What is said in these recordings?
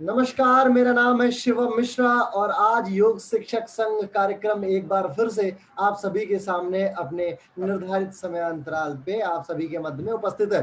नमस्कार, मेरा नाम है शिवम मिश्रा और आज योग शिक्षक संघ कार्यक्रम एक बार फिर से आप सभी के सामने अपने निर्धारित समय अंतराल पे आप सभी के मध्य में उपस्थित है।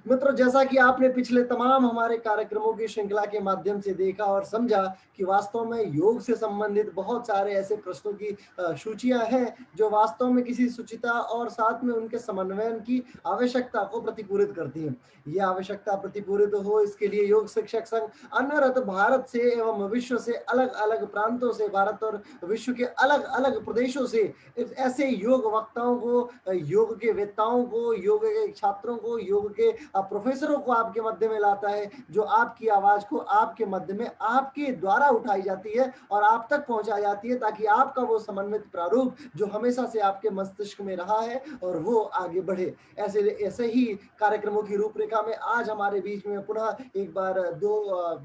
मित्रों, जैसा कि आपने पिछले तमाम हमारे कार्यक्रमों की श्रृंखला के माध्यम से देखा और समझा कि वास्तव में योग से संबंधित बहुत सारे ऐसे प्रश्नों की सूचियां हैं जो वास्तव में किसी शुचिता और साथ में उनके समन्वयन की आवश्यकता को प्रतिपूरित करती है। ये आवश्यकता प्रतिपूरित हो, इसके लिए योग शिक्षक संघ अनवरत भारत से एवं विश्व से अलग अलग प्रांतों से, भारत और विश्व के अलग अलग प्रदेशों से ऐसे योग वक्ताओं को, योग के वेत्ताओं को, योग के छात्रों को, योग के प्रोफेसरों को आपके मध्य में लाता है, जो आपकी आवाज को आपके मध्य में आपके द्वारा उठाई जाती है और आप तक पहुंचाई जाती है, ताकि आपका वो समन्वित प्रारूप जो हमेशा से आपके मस्तिष्क में रहा है और वो आगे बढ़े। ऐसे ऐसे ही कार्यक्रमों की रूपरेखा में आज हमारे बीच में पुनः एक बार दो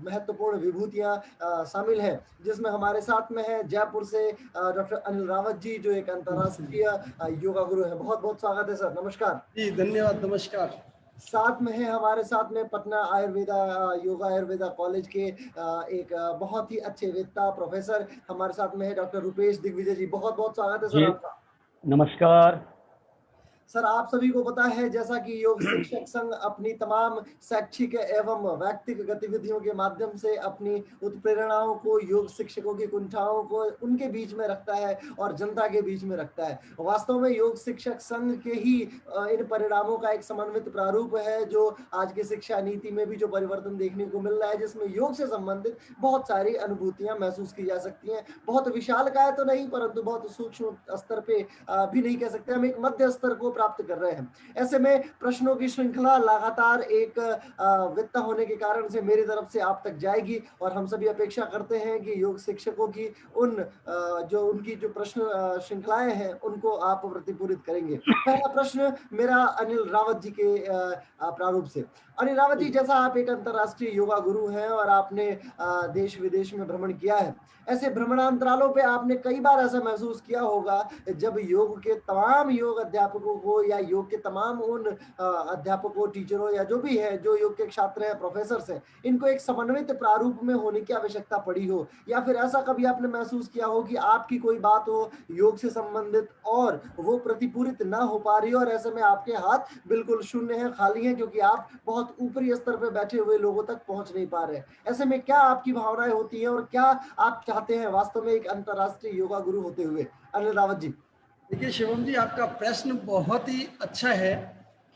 महत्वपूर्ण विभूतियां शामिल हैं, जिसमें हमारे साथ में है जयपुर से डॉक्टर अनिल रावत जी, जो एक अंतर्राष्ट्रीय योगा गुरु है। बहुत बहुत स्वागत है सर, नमस्कार जी। धन्यवाद, नमस्कार। साथ में है हमारे साथ में पटना आयुर्वेदा योगा आयुर्वेदा कॉलेज के एक बहुत ही अच्छे वेत्ता प्रोफेसर हमारे साथ में है डॉक्टर रुपेश दिग्विजय जी। बहुत बहुत स्वागत है सर जी, आपका। नमस्कार। सर, आप सभी को पता है जैसा कि योग शिक्षक संघ अपनी तमाम शैक्षिक एवं व्यक्तिगत गतिविधियों के माध्यम से अपनी उत्प्रेरणाओं को, योग शिक्षकों की कुंठाओं को उनके बीच में रखता है और जनता के बीच में रखता है। वास्तव में योग शिक्षक संघ के ही इन परिणामों का एक समन्वित प्रारूप है, जो आज की शिक्षा नीति में भी जो परिवर्तन देखने को मिल रहा है, जिसमें योग से संबंधित बहुत सारी अनुभूतियां महसूस की जा सकती हैं। बहुत विशालकाय तो नहीं, परंतु बहुत सूक्ष्म स्तर पे भी नहीं कह सकते, हम एक मध्य स्तर को प्राप्त कर रहे हैं। ऐसे में प्रश्नों की श्रृंखला लगातार एक वित्त होने के कारण से मेरी तरफ से आप तक जाएगी और हम सभी अपेक्षा करते हैं कि योग शिक्षकों की जो उनकी जो प्रश्न श्रृंखलाएं हैं उनको आप प्रतिपूरित करेंगे। पहला प्रश्न मेरा अनिल रावत जी के प्रारूप से। अनिल रावत जी, जैसा आप एक अंतर्राष्ट्रीय योगा गुरु हैं और आपने देश विदेश में भ्रमण किया है, ऐसे भ्रमणांतरालों पे आपने कई बार ऐसा महसूस किया होगा जब योग के तमाम योग अध्यापकों को या योग के तमाम उन अध्यापकों, टीचरों या जो भी है, जो योग के छात्र हैं, प्रोफेसर हैं, इनको एक समन्वित प्रारूप में होने की आवश्यकता पड़ी हो, या फिर ऐसा कभी आपने महसूस किया हो कि आपकी कोई बात हो योग से संबंधित और वो प्रतिपूरित ना हो पा रही हो और ऐसे में आपके हाथ बिल्कुल शून्य है, खाली है, क्योंकि आप बहुत ऊपरी स्तर पर बैठे हुए लोगों तक पहुंच नहीं पा रहे। ऐसे में क्या आपकी भावनाएं होती हैं और क्या आप चाहते हैं वास्तव में एक अंतर्राष्ट्रीय योगा गुरु होते हुए? अनिल रावत जी। देखिए शिवम जी, आपका प्रश्न बहुत ही अच्छा है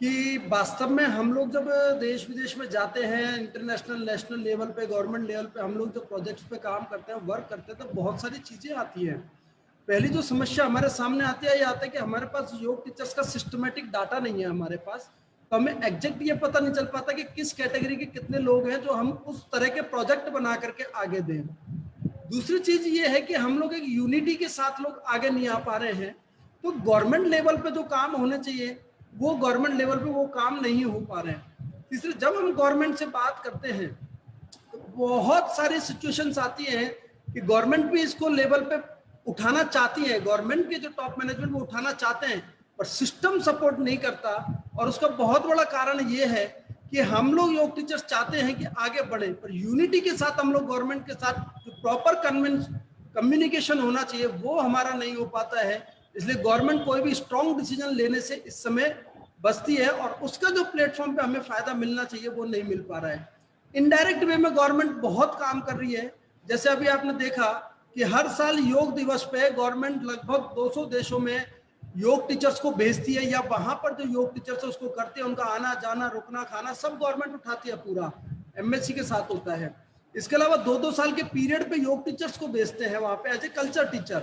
कि वास्तव में हम लोग जब देश विदेश में जाते हैं, इंटरनेशनल नेशनल लेवल पे, गवर्नमेंट लेवल पे हम लोग जो प्रोजेक्ट्स पे काम करते हैं, वर्क करते हैं, तो बहुत सारी चीज़ें आती हैं। पहली जो समस्या हमारे सामने आती है, ये आता है कि हमारे पास योग टीचर्स का सिस्टमेटिक डाटा नहीं है हमारे पास, तो हमें एग्जैक्ट ये पता नहीं चल पाता कि किस कैटेगरी के कितने लोग हैं जो हम उस तरह के प्रोजेक्ट बना करके आगे दें। दूसरी चीज ये है कि हम लोग एक यूनिटी के साथ लोग आगे नहीं आ पा रहे हैं, तो गवर्नमेंट लेवल पे जो काम होने चाहिए वो गवर्नमेंट लेवल पे वो काम नहीं हो पा रहे हैं। तीसरे, जब हम गवर्नमेंट से बात करते हैं तो बहुत सारी सिचुएशंस आती हैं कि गवर्नमेंट भी इसको लेवल पे उठाना चाहती है, गवर्नमेंट के जो टॉप मैनेजमेंट वो उठाना चाहते हैं, पर सिस्टम सपोर्ट नहीं करता। और उसका बहुत बड़ा कारण ये है कि हम लोग योग टीचर्स चाहते हैं कि आगे बढ़े, पर यूनिटी के साथ हम लोग गवर्नमेंट के साथ जो प्रॉपर कम्युनिकेशन होना चाहिए वो हमारा नहीं हो पाता है। इसलिए गवर्नमेंट कोई भी स्ट्रॉन्ग डिसीजन लेने से इस समय बचती है और उसका जो प्लेटफॉर्म पे हमें फायदा मिलना चाहिए वो नहीं मिल पा रहा है। इनडायरेक्ट वे में गवर्नमेंट बहुत काम कर रही है। जैसे अभी आपने देखा कि हर साल योग दिवस पे गवर्नमेंट लगभग 200 देशों में योग टीचर्स को भेजती है, या वहां पर जो योग टीचर्स उसको करते हैं, उनका आना जाना रुकना खाना सब गवर्नमेंट उठाती है, पूरा एमएससी के साथ होता है। इसके अलावा 2-2 साल के पीरियड पे योग टीचर्स को भेजते हैं वहां पे एज ए कल्चर टीचर,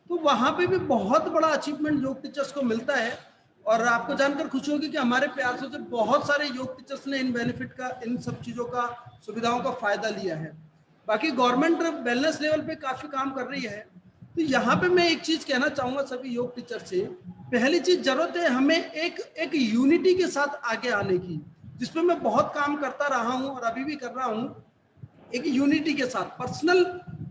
तो वहां पे भी बहुत बड़ा अचीवमेंट योग टीचर्स को मिलता है। और आपको जानकर खुशी होगी कि हमारे प्रयासों से बहुत सारे योग टीचर्स ने इन बेनिफिट का, इन सब चीजों का, सुविधाओं का फायदा लिया है। बाकी गवर्नमेंट वेलनेस लेवल पे काफी काम कर रही है। तो यहाँ पे मैं एक चीज कहना चाहूंगा सभी योग टीचर से, पहली चीज जरूरत है हमें एक यूनिटी के साथ आगे आने की, जिसपे मैं बहुत काम करता रहा हूँ और अभी भी कर रहा हूँ। एक यूनिटी के साथ पर्सनल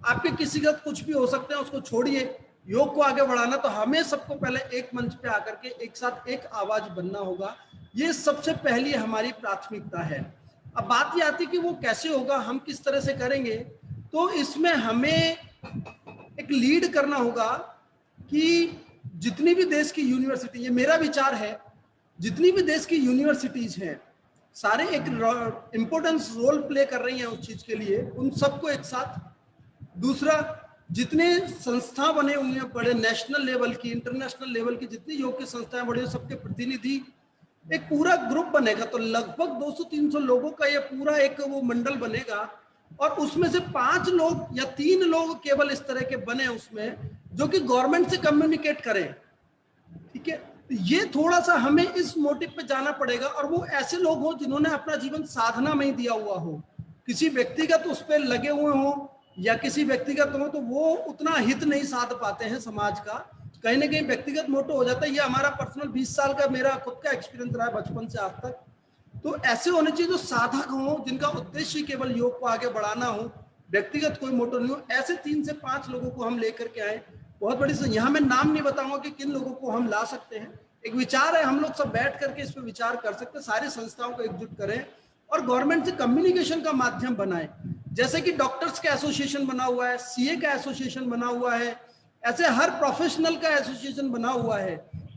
आपके किसी का कुछ भी हो सकते हैं, उसको छोड़िए, योग को आगे बढ़ाना तो हमें सबको पहले एक मंच पे आकर के एक साथ एक आवाज बनना होगा। ये सबसे पहली हमारी प्राथमिकता है। अब बात ये आती है कि वो कैसे होगा, हम किस तरह से करेंगे। तो इसमें हमें एक लीड करना होगा कि जितनी भी देश की यूनिवर्सिटी, ये मेरा विचार है, जितनी भी देश की यूनिवर्सिटीज हैं सारे एक इंपॉर्टेंस रोल प्ले कर रही हैं उस चीज के लिए, उन सबको एक साथ। दूसरा, जितने संस्था बने हुए हैं बड़े नेशनल लेवल की, इंटरनेशनल लेवल की, जितनी योग की संस्थाएं बड़ी, सबके प्रतिनिधि, एक पूरा ग्रुप बनेगा। तो लगभग 200-300 लोगों का ये पूरा एक वो मंडल बनेगा, और उसमें से 5 लोग या 3 लोग केवल इस तरह के बने उसमें जो कि गवर्नमेंट से कम्युनिकेट करें। ठीक है, तो ये थोड़ा सा हमें इस मोटिव पे जाना पड़ेगा, और वो ऐसे लोग हो जिन्होंने अपना जीवन साधना में ही दिया हुआ हो, किसी व्यक्तिगत उस पर लगे हुए हो या किसी व्यक्तिगत हो तो वो उतना हित नहीं साध पाते हैं समाज का, कहीं ना कहीं व्यक्तिगत मोटो हो जाता है। ये हमारा पर्सनल 20 साल का मेरा खुद का एक्सपीरियंस रहा है बचपन से आज तक। तो ऐसे होने चाहिए जो साधक हो, जिनका उद्देश्य केवल योग को आगे बढ़ाना हो, व्यक्तिगत कोई मोटो नहीं हो। ऐसे 3 से 5 लोगों को हम लेकर के आए, बहुत बड़ी से। यहाँ मैं नाम नहीं बताऊंगा कि किन लोगों को हम ला सकते हैं, एक विचार है, हम लोग सब बैठ करके इस पर विचार कर सकते हैं, सारी संस्थाओं को एकजुट करें और गवर्नमेंट से कम्युनिकेशन का माध्यम बनाए। जैसे कि डॉक्टर्स का एसोसिएशन बना हुआ है, सीए का एसोसिएशन बना हुआ है, ऐसे हर प्रोफेशनल का एसोसिएशन बना हुआ है,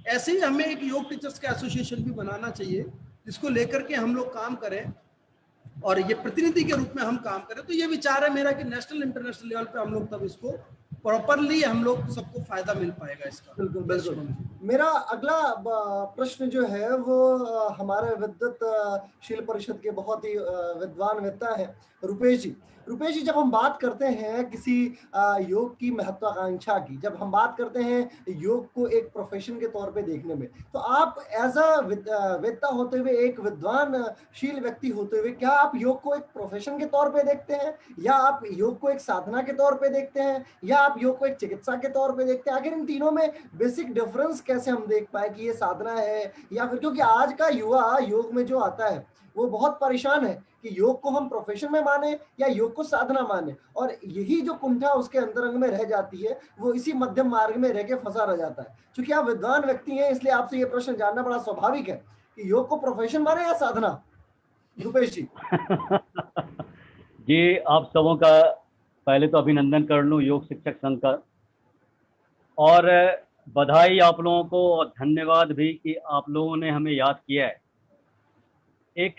ऐसे ही हमें एक योग टीचर्स का एसोसिएशन भी बनाना चाहिए जिसको लेकर के हम लोग काम करें और ये प्रतिनिधि के रूप में हम काम करें। तो ये विचार है मेरा कि नेशनल इंटरनेशनल लेवल पे हम लोग तब इसको प्रॉपरली हम लोग सबको फायदा मिल पाएगा इसका। बिल्कुल बिल्कुल। मेरा अगला प्रश्न जो है वो हमारे विद्युत शील परिषद के बहुत ही विद्वान नेता है रुपेश जी। रुपेश जी, जब हम बात करते हैं किसी योग की महत्वाकांक्षा की, जब हम बात करते हैं योग को एक प्रोफेशन के तौर पे देखने में, तो आप एज अ वेत्ता होते हुए, एक विद्वानशील व्यक्ति होते हुए, क्या आप योग को एक प्रोफेशन के तौर पे देखते हैं, या आप योग को एक साधना के तौर पे देखते हैं, या आप योग को एक चिकित्सा के तौर पे देखते हैं? आखिर इन तीनों में बेसिक डिफरेंस कैसे हम देख पाए कि ये साधना है या फिर, क्योंकि आज का युवा योग में जो आता है वो बहुत परेशान है कि योग को हम प्रोफेशन में माने या योग को साधना माने, और यही जो कुंठा उसके अंतरंग में रह जाती है वो इसी मध्यम मार्ग में रह के फंसा रह जाता है। क्योंकि आप विद्वान व्यक्ति हैं, इसलिए आपसे ये प्रश्न जानना बड़ा स्वाभाविक है कि योग को प्रोफेशन माने या साधना। रुपेश जी। जी, आप सबों का पहले तो अभिनंदन कर लूं योग शिक्षक संघ का, और बधाई आप लोगों को और धन्यवाद भी कि आप लोगों ने हमें याद किया है। एक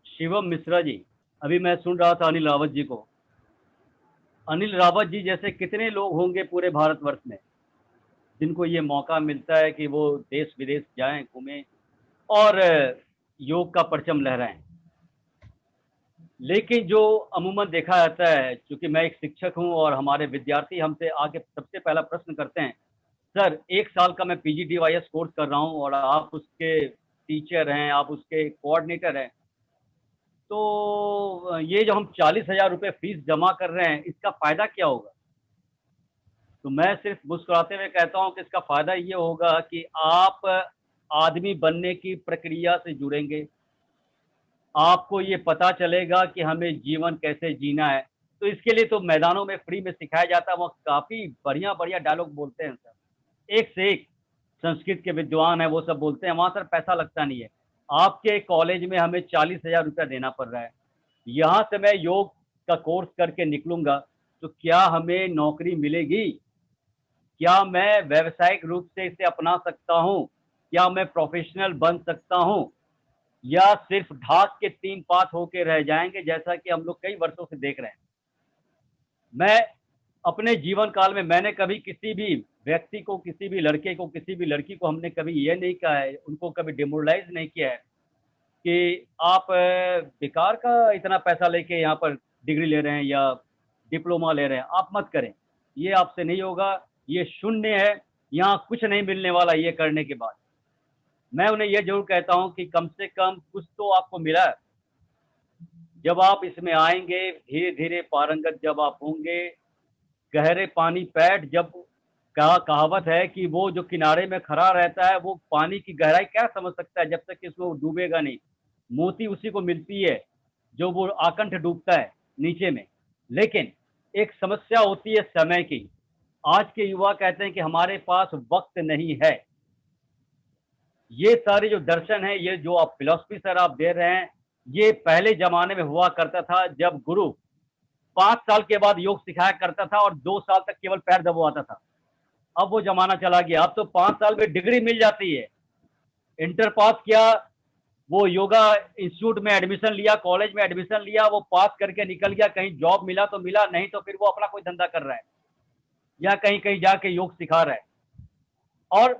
शिवम मिश्रा जी, अभी मैं सुन रहा था अनिल रावत जी को। अनिल रावत जी जैसे कितने लोग होंगे पूरे भारतवर्ष में जिनको ये मौका मिलता है कि वो देश विदेश जाएं, घूमें और योग का परचम लहराएं। लेकिन जो अमूमन देखा जाता है, चूंकि मैं एक शिक्षक हूं और हमारे विद्यार्थी हमसे आके सबसे पहला प्रश्न करते हैं, सर 1 साल का मैं PGDYS कोर्स कर रहा हूं और आप उसके टीचर हैं, आप उसके कोऑर्डिनेटर हैं, तो ये जो हम 40,000 रुपये फीस जमा कर रहे हैं इसका फ़ायदा क्या होगा? तो मैं सिर्फ मुस्कुराते हुए कहता हूं कि इसका फ़ायदा ये होगा कि आप आदमी बनने की प्रक्रिया से जुड़ेंगे, आपको ये पता चलेगा कि हमें जीवन कैसे जीना है। तो इसके लिए तो मैदानों में फ्री में सिखाया जाता है, वो काफ़ी बढ़िया-बढ़िया डायलॉग बोलते हैं सर। एक से एक संस्कृत के विद्वान हैं, वो सब बोलते हैं, वहाँ सर पैसा लगता नहीं है। आपके कॉलेज में हमें 40,000 रुपया देना पड़ रहा है। यहाँ से मैं योग का कोर्स करके निकलूँगा, तो क्या हमें नौकरी मिलेगी? क्या मैं व्यावसायिक रूप से इसे अपना सकता हूँ? क्या मैं प्रोफ़ेशनल बन सकता हूँ? या सिर्फ ढाक के 3 पात होके रह जाएँगे, जैसा कि हम लोग कई वर्षों से देख रहे हैं। मैं अपने जीवन काल में मैंने कभी किसी भी व्यक्ति को, किसी भी लड़के को, किसी भी लड़की को हमने कभी ये नहीं कहा है, उनको कभी डिमोरलाइज़ नहीं किया है कि आप बेकार का इतना पैसा लेके यहाँ पर डिग्री ले रहे हैं या डिप्लोमा ले रहे हैं, आप मत करें। ये आपसे नहीं होगा, ये शून्य है, यहाँ कुछ नहीं मिलने वाला ये करने के बाद। मैं उन्हें ये ज़रूर कहता हूँ कि कम से कम कुछ तो आपको मिला। जब आप इसमें आएँगे, धीरे-धीरे पारंगत जब आप होंगे, गहरे पानी पैठ, जब कहावत है कि वो जो किनारे में खड़ा रहता है, वो पानी की गहराई क्या समझ सकता है जब तक कि उसमें वो डूबेगा नहीं। मोती उसी को मिलती है, जो वो आकंठ डूबता है नीचे में। लेकिन एक समस्या होती है समय की। आज के युवा कहते हैं कि हमारे पास वक़्त नहीं है। ये सारे जो दर्शन हैं, ये जो आप फ़िलॉसफ़ी सर आप दे रहे हैं, ये पहले जमाने में हुआ करता था जब गुरु 5 साल के बाद योग सिखाया करता था और 2 साल तक केवल पैर दबवाता था। अब वो जमाना चला गया, अब तो 5 साल में डिग्री मिल जाती है। इंटर पास किया, वो योगा इंस्टीट्यूट में एडमिशन लिया, कॉलेज में एडमिशन लिया, वो पास करके निकल गया, कहीं जॉब मिला तो मिला, नहीं तो फिर वो अपना कोई धंधा कर रहा है या कहीं कहीं जाके योग सिखा रहा है। और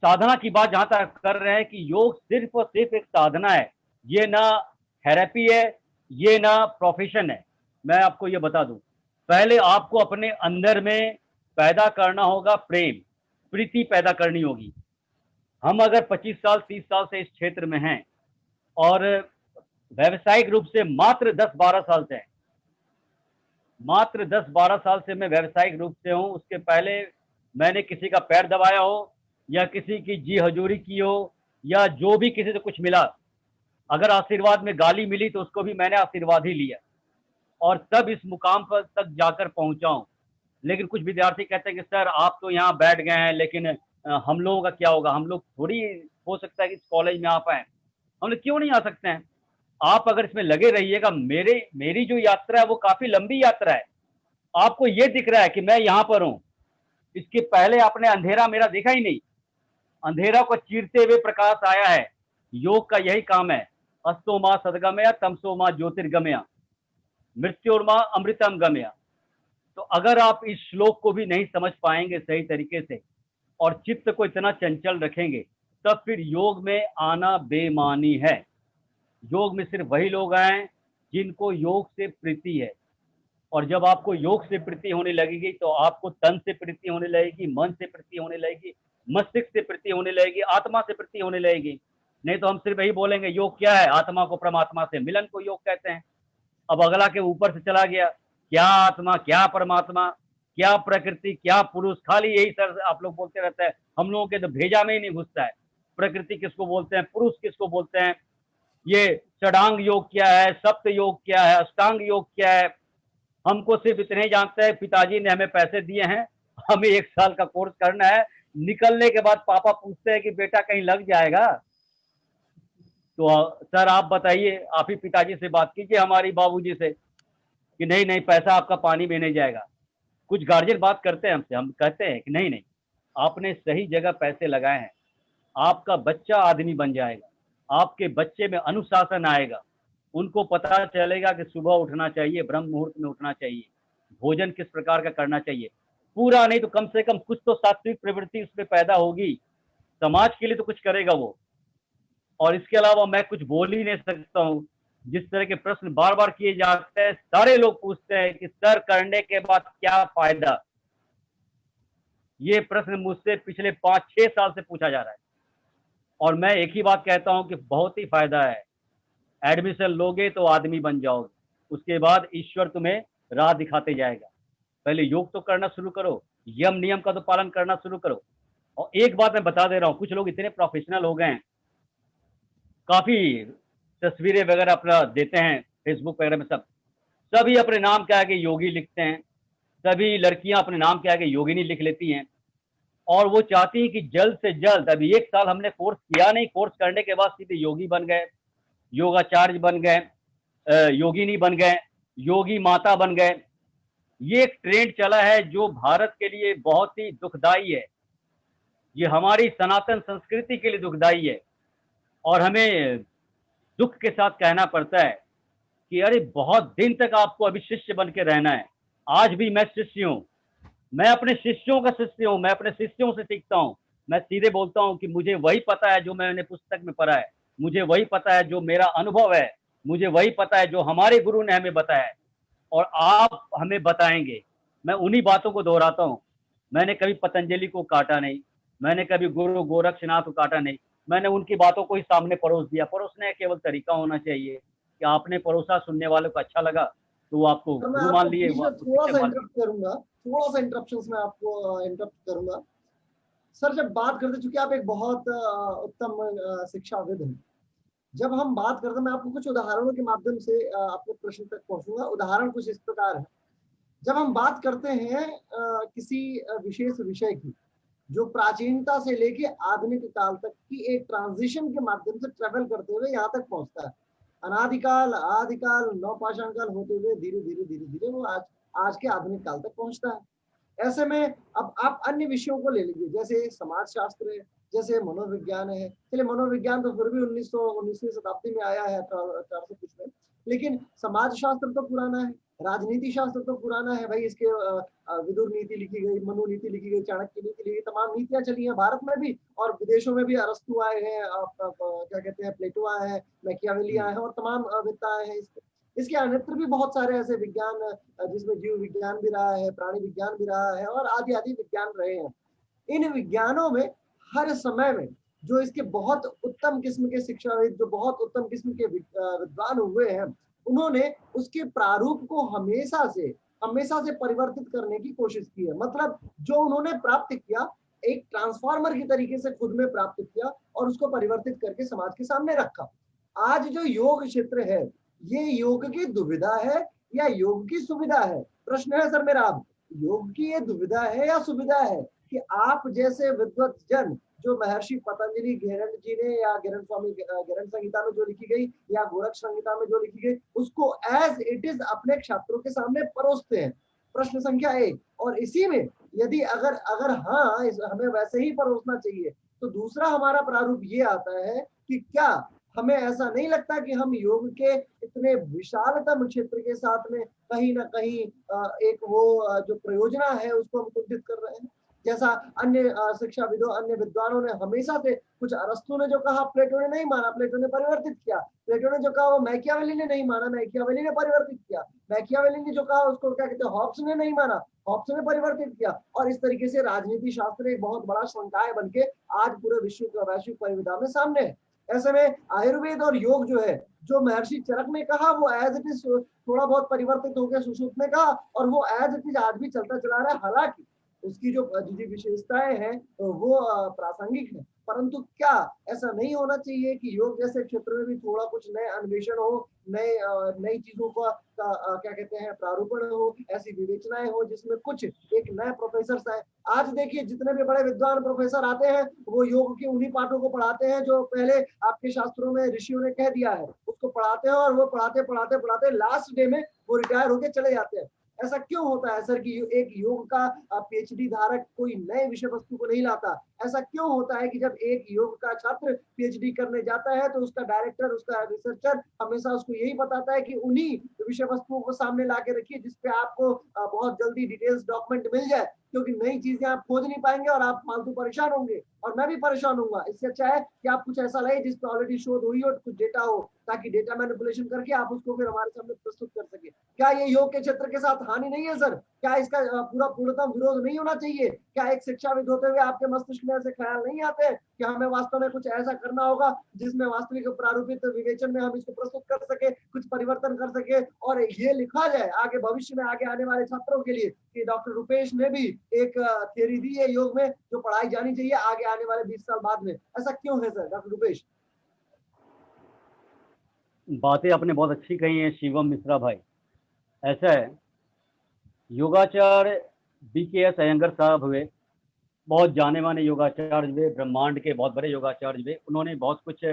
साधना की बात जहां तक कर रहे हैं कि योग सिर्फ और सिर्फ एक साधना है, ये ना थेरेपी है, ये ना प्रोफेशन है। मैं आपको ये बता दूं, पहले आपको अपने अंदर में पैदा करना होगा प्रेम, प्रीति पैदा करनी होगी। हम अगर 25 साल 30 साल से इस क्षेत्र में हैं और व्यावसायिक रूप से मात्र 10-12 साल से हैं, मात्र 10-12 साल से मैं व्यावसायिक रूप से हूं, उसके पहले मैंने किसी का पैर दबाया हो या किसी की जी हजूरी की हो या जो भी किसी से कुछ मिला, अगर आशीर्वाद में गाली मिली तो उसको भी मैंने आशीर्वाद ही लिया और तब इस मुकाम पर तक जाकर पहुंचा हूं। लेकिन कुछ विद्यार्थी कहते हैं कि सर आप तो यहाँ बैठ गए हैं, लेकिन हम लोगों का क्या होगा, हम लोग थोड़ी हो सकता है कि इस कॉलेज में आ पाए। हम लोग क्यों नहीं आ सकते हैं? आप अगर इसमें लगे रहिएगा, मेरी जो यात्रा है वो काफी लंबी यात्रा है। आपको ये दिख रहा है कि मैं यहाँ पर हूँ, इसके पहले आपने अंधेरा मेरा देखा ही नहीं। अंधेरा को चीरते हुए प्रकाश आया है। योग का यही काम है, अस्तो माँ सदगमया तमसो माँ ज्योतिर्गमया मृत्योर्मा अमृतम गमया। तो अगर आप इस श्लोक को भी नहीं समझ पाएंगे सही तरीके से और चित्त को इतना चंचल रखेंगे, तब फिर योग में आना बेमानी है। योग में सिर्फ वही लोग आए जिनको योग से प्रीति है, और जब आपको योग से प्रीति होने लगेगी तो आपको तन से प्रीति होने लगेगी, मन से प्रीति होने लगेगी, मस्तिष्क से प्रीति होने लगेगी, आत्मा से प्रीति होने लगेगी। नहीं तो हम सिर्फ यही बोलेंगे योग क्या है, आत्मा को परमात्मा से मिलन को योग कहते हैं। अब अगला के ऊपर से चला गया, क्या आत्मा, क्या परमात्मा, क्या प्रकृति, क्या पुरुष, खाली यही सर आप लोग बोलते रहते हैं। हम लोगों के तो भेजा में ही नहीं घुसता है। प्रकृति किसको बोलते हैं, पुरुष किसको बोलते हैं, ये षडांग योग क्या है, सप्त योग क्या है, अष्टांग योग क्या है। हमको सिर्फ इतने ही जानते हैं, पिताजी ने हमें पैसे दिए हैं, हमें 1 साल का कोर्स करना है, निकलने के बाद पापा पूछते हैं कि बेटा कहीं लग जाएगा। तो सर आप बताइए, आप ही पिताजी से बात कीजिए, हमारी बाबूजी से, कि नहीं नहीं पैसा आपका पानी में नहीं जाएगा। कुछ गार्जियन बात करते हैं हमसे, हम कहते हैं कि नहीं नहीं, आपने सही जगह पैसे लगाए हैं, आपका बच्चा आदमी बन जाएगा, आपके बच्चे में अनुशासन आएगा, उनको पता चलेगा कि सुबह उठना चाहिए, ब्रह्म मुहूर्त में उठना चाहिए, भोजन किस प्रकार का करना चाहिए। पूरा नहीं तो कम से कम कुछ तो सात्विक प्रवृत्ति उसमें पैदा होगी, समाज के लिए तो कुछ करेगा वो। और इसके अलावा मैं कुछ बोल ही नहीं सकता हूँ। जिस तरह के प्रश्न बार बार किए जाते हैं, सारे लोग पूछते हैं कि सर करने के बाद क्या फायदा। ये प्रश्न मुझसे पिछले 5-6 साल से पूछा जा रहा है और मैं एक ही बात कहता हूं कि बहुत ही फायदा है। एडमिशन लोगे तो आदमी बन जाओगे, उसके बाद ईश्वर तुम्हें राह दिखाते जाएगा। पहले योग तो करना शुरू करो, यम नियम का तो पालन करना शुरू करो। और एक बात मैं बता दे रहा हूं, कुछ लोग इतने प्रोफेशनल हो गए हैं, काफी तस्वीरें वगैरह अपना देते हैं फेसबुक वगैरह में, सभी अपने नाम के आगे योगी लिखते हैं, सभी लड़कियां अपने नाम के आगे योगिनी लिख लेती हैं और वो चाहती हैं कि जल्द से जल्द, अभी 1 साल हमने कोर्स किया नहीं, कोर्स करने के बाद सीधे योगी बन गए, योगाचार्य बन गए, योगिनी बन गए, योगी माता बन गए। ये एक ट्रेंड चला है जो भारत के लिए बहुत ही दुखदाई है, ये हमारी सनातन संस्कृति के लिए दुखदाई है और हमें दुख के साथ कहना पड़ता है कि अरे बहुत दिन तक आपको अभी शिष्य बन के रहना है। आज भी मैं शिष्य हूँ, मैं अपने शिष्यों का शिष्य हूँ, मैं अपने शिष्यों से सीखता हूँ। मैं सीधे बोलता हूँ कि मुझे वही पता है जो मैंने पुस्तक में पढ़ा है, मुझे वही पता है जो मेरा अनुभव है, मुझे वही पता है जो हमारे गुरु ने हमें बताया है और आप हमें बताएंगे। मैं उन्हीं बातों को दोहराता हूँ। मैंने कभी पतंजलि को काटा नहीं, मैंने कभी गुरु गोरक्षनाथ को काटा नहीं, मैंने उनकी बातों को ही सामने परोस दिया। परोसने केवल तरीका होना चाहिए कि आपने परोसा, सुनने वालों को अच्छा लगा तो वो आपको सर मैं गुरु मान आपको लिए, बीच में थोड़ा सा इंटरप्ट करूंगा, थोड़ा सा इंटरप्शंस में आपको इंटरप्ट करूंगा। सर जब बात करते, चूंकि आप एक बहुत उत्तम शिक्षाविद हैं, जब हम बात करते हैं, मैं आपको कुछ उदाहरणों के माध्यम से अपने प्रश्न तक पहुंचूंगा। उदाहरण कुछ इस प्रकार है, जब हम बात करते हैं किसी विशेष विषय की जो प्राचीनता से लेके आधुनिक काल तक की एक ट्रांजिशन के माध्यम से ट्रेवल करते हुए यहाँ तक पहुंचता है, अनादिकाल आदिकाल नवपाषाण काल होते हुए धीरे धीरे धीरे धीरे वो आज आज के आधुनिक काल तक पहुंचता है। ऐसे में अब आप अन्य विषयों को ले लीजिए, जैसे समाजशास्त्र है, जैसे मनोविज्ञान है। चलिए मनोविज्ञान तो फिर भी 19वीं शताब्दी में आया है, 1800 कुछ में। लेकिन समाजशास्त्र तो पुराना है, राजनीति शास्त्र तो पुराना है भाई। इसके विदुर नीति लिखी गई, मनु नीति लिखी गई, चाणक्य नीति लिखी गई, तमाम नीतियां चली हैं भारत में भी और विदेशों में भी। अरस्तु आए हैं, क्या कहते हैं, प्लेटो आए हैं, मैकियावेली आए हैं और तमाम विद्ता आए हैं। इसके अन्यत्र भी बहुत सारे ऐसे विज्ञान जिसमें जीव विज्ञान भी रहा है, प्राणी विज्ञान भी रहा है और आदि आदि विज्ञान रहे हैं। इन विज्ञानों में हर समय में जो इसके बहुत उत्तम किस्म के शिक्षाविद, जो बहुत उत्तम किस्म के विद्वान हुए हैं, उन्होंने उसके प्रारूप को हमेशा से परिवर्तित करने की कोशिश की है। मतलब जो उन्होंने प्राप्त किया, एक ट्रांसफार्मर की तरीके से खुद में प्राप्त किया और उसको परिवर्तित करके समाज के सामने रखा। आज जो योग क्षेत्र है, ये योग की दुविधा है या योग की सुविधा है? प्रश्न है सर मेरा। अब योग की ये दुविधा है या सुविधा है कि आप जैसे विद्वत जन, जो महर्षि पतंजलि घेरंड जी ने या घेरंड स्वामी घेरंड संहिता में जो लिखी गई या गोरख संहिता में जो लिखी गई, उसको एज इट इज अपने छात्रों के सामने परोसते हैं। प्रश्न संख्या 1। और इसी में यदि अगर अगर हाँ हमें वैसे ही परोसना चाहिए, तो दूसरा हमारा प्रारूप ये आता है कि क्या हमें ऐसा नहीं लगता कि हम योग के इतने विशालतम क्षेत्र के साथ में कहीं ना कहीं एक वो जो प्रयोजना है उसको हम कुंठित कर रहे हैं? जैसा अन्य शिक्षाविदों, अन्य विद्वानों ने हमेशा से, कुछ अरस्तु ने जो कहा प्लेटो ने नहीं माना, प्लेटो ने परिवर्तित किया। प्लेटो ने जो कहा वो मैकियावेली ने नहीं माना, मैकियावेली ने परिवर्तित किया। मैकियावेली ने जो कहा उसको क्या कहते हैं, हॉब्स ने नहीं माना, हॉब्स ने परिवर्तित किया। और इस तरीके से राजनीति शास्त्र एक बहुत बड़ा संकाय बन के आज पूरे विश्व का वैश्विक परिविधा में सामने है। ऐसे में आयुर्वेद और योग जो है, जो महर्षि चरक ने कहा वो एज इट इज थोड़ा बहुत परिवर्तित हो गया सुश्रुत ने कहा, और वो एज इट इज आज भी चलता चला रहा है। हालांकि उसकी जो विशेषताएं हैं वो प्रासंगिक है, परंतु क्या ऐसा नहीं होना चाहिए कि योग जैसे क्षेत्र में भी थोड़ा कुछ नए अन्वेषण हो, नई चीजों का क्या कहते हैं प्रारूपण हो, ऐसी विवेचनाएं हो जिसमें कुछ एक नए प्रोफेसर आए। आज देखिए जितने भी बड़े विद्वान प्रोफेसर आते हैं वो योग के उन्हीं पाठों को पढ़ाते हैं जो पहले आपके शास्त्रों में ऋषियों ने कह दिया है, उसको पढ़ाते हैं और वो पढ़ाते पढ़ाते पढ़ाते लास्ट डे में वो रिटायर होके चले जाते हैं। ऐसा क्यों होता है सर कि एक योग का पीएचडी धारक कोई नए विषय वस्तु को नहीं लाता? ऐसा क्यों होता है कि जब एक योग का छात्र पीएचडी करने जाता है तो उसका डायरेक्टर, उसका रिसर्चर हमेशा उसको यही बताता है कि उन्हीं विषय वस्तुओं को सामने ला के रखिए जिसपे आपको बहुत जल्दी डिटेल्स डॉक्यूमेंट मिल जाए, क्योंकि नई चीजें आप खोज नहीं पाएंगे और आप फालतू परेशान होंगे और मैं भी परेशान होऊंगा। इससे अच्छा है कि आप कुछ ऐसा लाइए जिस पर ऑलरेडी शोध हुई हो, कुछ डेटा हो, ताकि डेटा मैनिपुलेशन करके आप उसको फिर हमारे सामने प्रस्तुत कर सके। क्या ये योग के क्षेत्र के साथ हानि नहीं है सर? क्या इसका पूरा पूर्णतम विरोध नहीं होना चाहिए? क्या एक शिक्षाविद होते हुए आपके मस्तिष्क में ऐसे ख्याल नहीं आते कि हमें वास्तव में कुछ ऐसा करना होगा जिसमें वास्तविक प्रारूपित विवेचन में हम इसको प्रस्तुत कर सके, कुछ परिवर्तन कर सके और ये लिखा जाए आगे भविष्य में आगे आने वाले छात्रों के लिए कि डॉक्टर रुपेश ने भी एक थ्योरी दी है योग में जो पढ़ाई जानी चाहिए आगे आने वाले 20 साल बाद में? ऐसा क्यों है सर डॉक्टर रुपेश? बातें आपने बहुत अच्छी कही हैं शिवम मिश्रा भाई। ऐसा है, योगाचार्य BKS अयंगर साहब हुए, बहुत जाने माने योगाचार्य हुए, ब्रह्मांड के बहुत बड़े योगाचार्य हुए। उन्होंने बहुत कुछ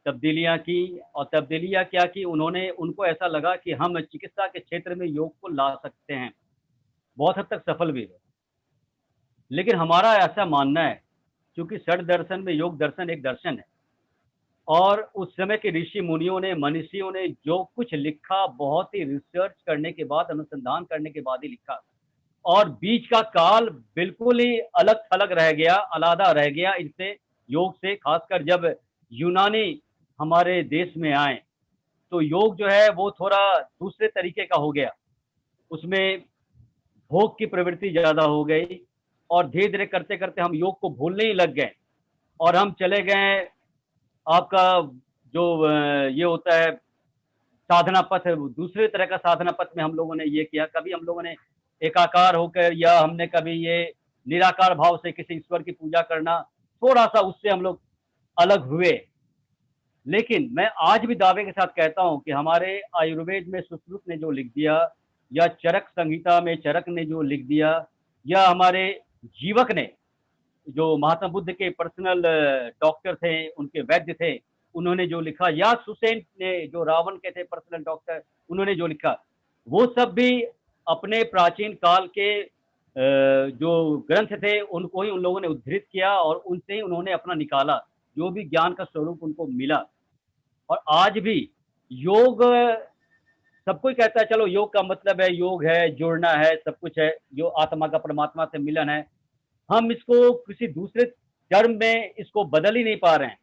तब्दीलियां की और तब्दीलियां क्या की, उनको ऐसा लगा कि हम चिकित्सा के क्षेत्र में योग को ला सकते हैं, बहुत हद तक सफल भी है। लेकिन हमारा ऐसा मानना है, क्योंकि षड दर्शन में योग दर्शन एक दर्शन है और उस समय के ऋषि मुनियों ने, मनीषियों ने जो कुछ लिखा बहुत ही रिसर्च करने के बाद, अनुसंधान करने के बाद ही लिखा, और बीच का काल बिल्कुल ही अलग थलग रह गया, अलग रह गया इससे, योग से। खासकर जब यूनानी हमारे देश में आए तो योग जो है वो थोड़ा दूसरे तरीके का हो गया, उसमें भोग की प्रवृत्ति ज्यादा हो गई और धीरे धीरे करते करते हम योग को भूलने ही लग गए और हम चले गए आपका जो ये होता है साधना पथ, दूसरे तरह का साधना पथ में हम लोगों ने ये किया। कभी हम लोगों ने एकाकार होकर या हमने कभी ये निराकार भाव से किसी ईश्वर की पूजा करना, थोड़ा सा उससे हम लोग अलग हुए। लेकिन मैं आज भी दावे के साथ कहता हूं कि हमारे आयुर्वेद में सुश्रुत ने जो लिख दिया, या चरक संहिता में चरक ने जो लिख दिया, या हमारे जीवक ने, जो महात्मा बुद्ध के पर्सनल डॉक्टर थे, उनके वैद्य थे, उन्होंने जो लिखा, या सुसेन ने जो रावण के थे पर्सनल डॉक्टर, उन्होंने जो लिखा, वो सब भी अपने प्राचीन काल के जो ग्रंथ थे उनको ही उन लोगों ने उद्धृत किया और उनसे ही उन्होंने अपना निकाला जो भी ज्ञान का स्वरूप उनको मिला। और आज भी योग, सब कोई कहता है चलो योग का मतलब है, योग है, जुड़ना है, सब कुछ है, जो आत्मा का परमात्मा से मिलन है। हम इसको किसी दूसरे टर्म में इसको बदल ही नहीं पा रहे हैं।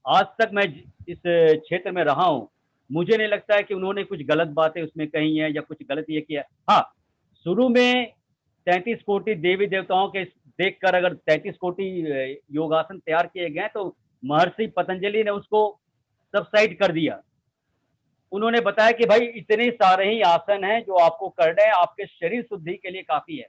आज तक मैं इस क्षेत्र में रहा हूँ, मुझे नहीं लगता है कि उन्होंने कुछ गलत बातें उसमें कही हैं या कुछ गलत ये किया। हाँ, शुरू में 33 कोटि देवी देवताओं के देखकर अगर 33 कोटि योगासन तैयार किए गए तो महर्षि पतंजलि ने उसको सबसाइड कर दिया। उन्होंने बताया कि भाई इतने सारे ही आसन हैं जो आपको करने हैं, आपके शरीर शुद्धि के लिए काफी है।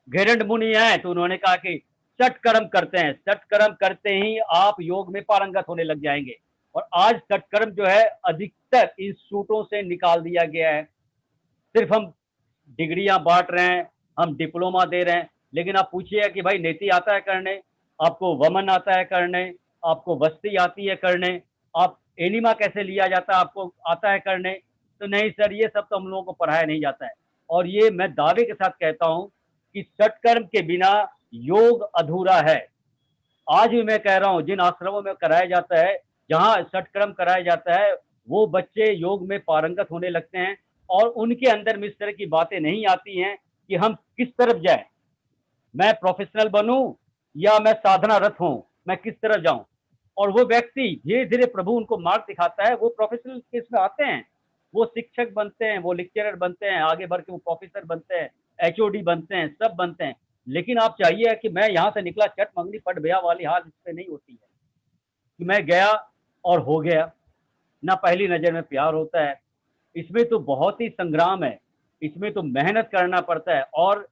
घेरंड मुनि हैं तो उन्होंने कहा कि सठ कर्म करते हैं, सठ कर्म करते ही आप योग में पारंगत होने लग जाएंगे। और आज सठ कर्म जो है अधिकतर इंस्टीट्यूटों से निकाल दिया गया है। सिर्फ हम डिग्रियां बांट रहे हैं, हम डिप्लोमा दे रहे हैं, लेकिन आप पूछिए कि भाई नेति आता है करने, आपको वमन आता है करने, आपको वस्ती आती है करने, आप एनिमा कैसे लिया जाता है आपको आता है करने, तो नहीं सर, ये सब तो हम लोगों को पढ़ाया नहीं जाता है। और ये मैं दावे के साथ कहता हूं कि सत्कर्म के बिना योग अधूरा है। आज भी मैं कह रहा हूं, जिन आश्रमों में कराया जाता है, जहां सत्कर्म कराया जाता है, वो बच्चे योग में पारंगत होने लगते हैं और उनके अंदर में इस तरह की बातें नहीं आती हैं कि हम किस तरफ जाएं, मैं प्रोफेशनल बनूं या मैं साधना रत हूं, मैं किस तरफ जाऊं। और वो व्यक्ति धीरे धीरे प्रभु उनको मार्ग दिखाता है, वो प्रोफेशनल केस में आते हैं, वो शिक्षक बनते हैं, वो लेक्चरर बनते हैं, आगे बढ़ के वो प्रोफेसर बनते हैं, एचओडी बनते हैं, सब बनते हैं। लेकिन आप चाहिए कि मैं यहाँ से निकला चट मंगनी पट भैया वाली हाल इससे नहीं होती है कि मैं गया और हो गया। ना पहली नजर में प्यार होता है, इसमें तो बहुत ही संग्राम है, इसमें तो मेहनत करना पड़ता है। और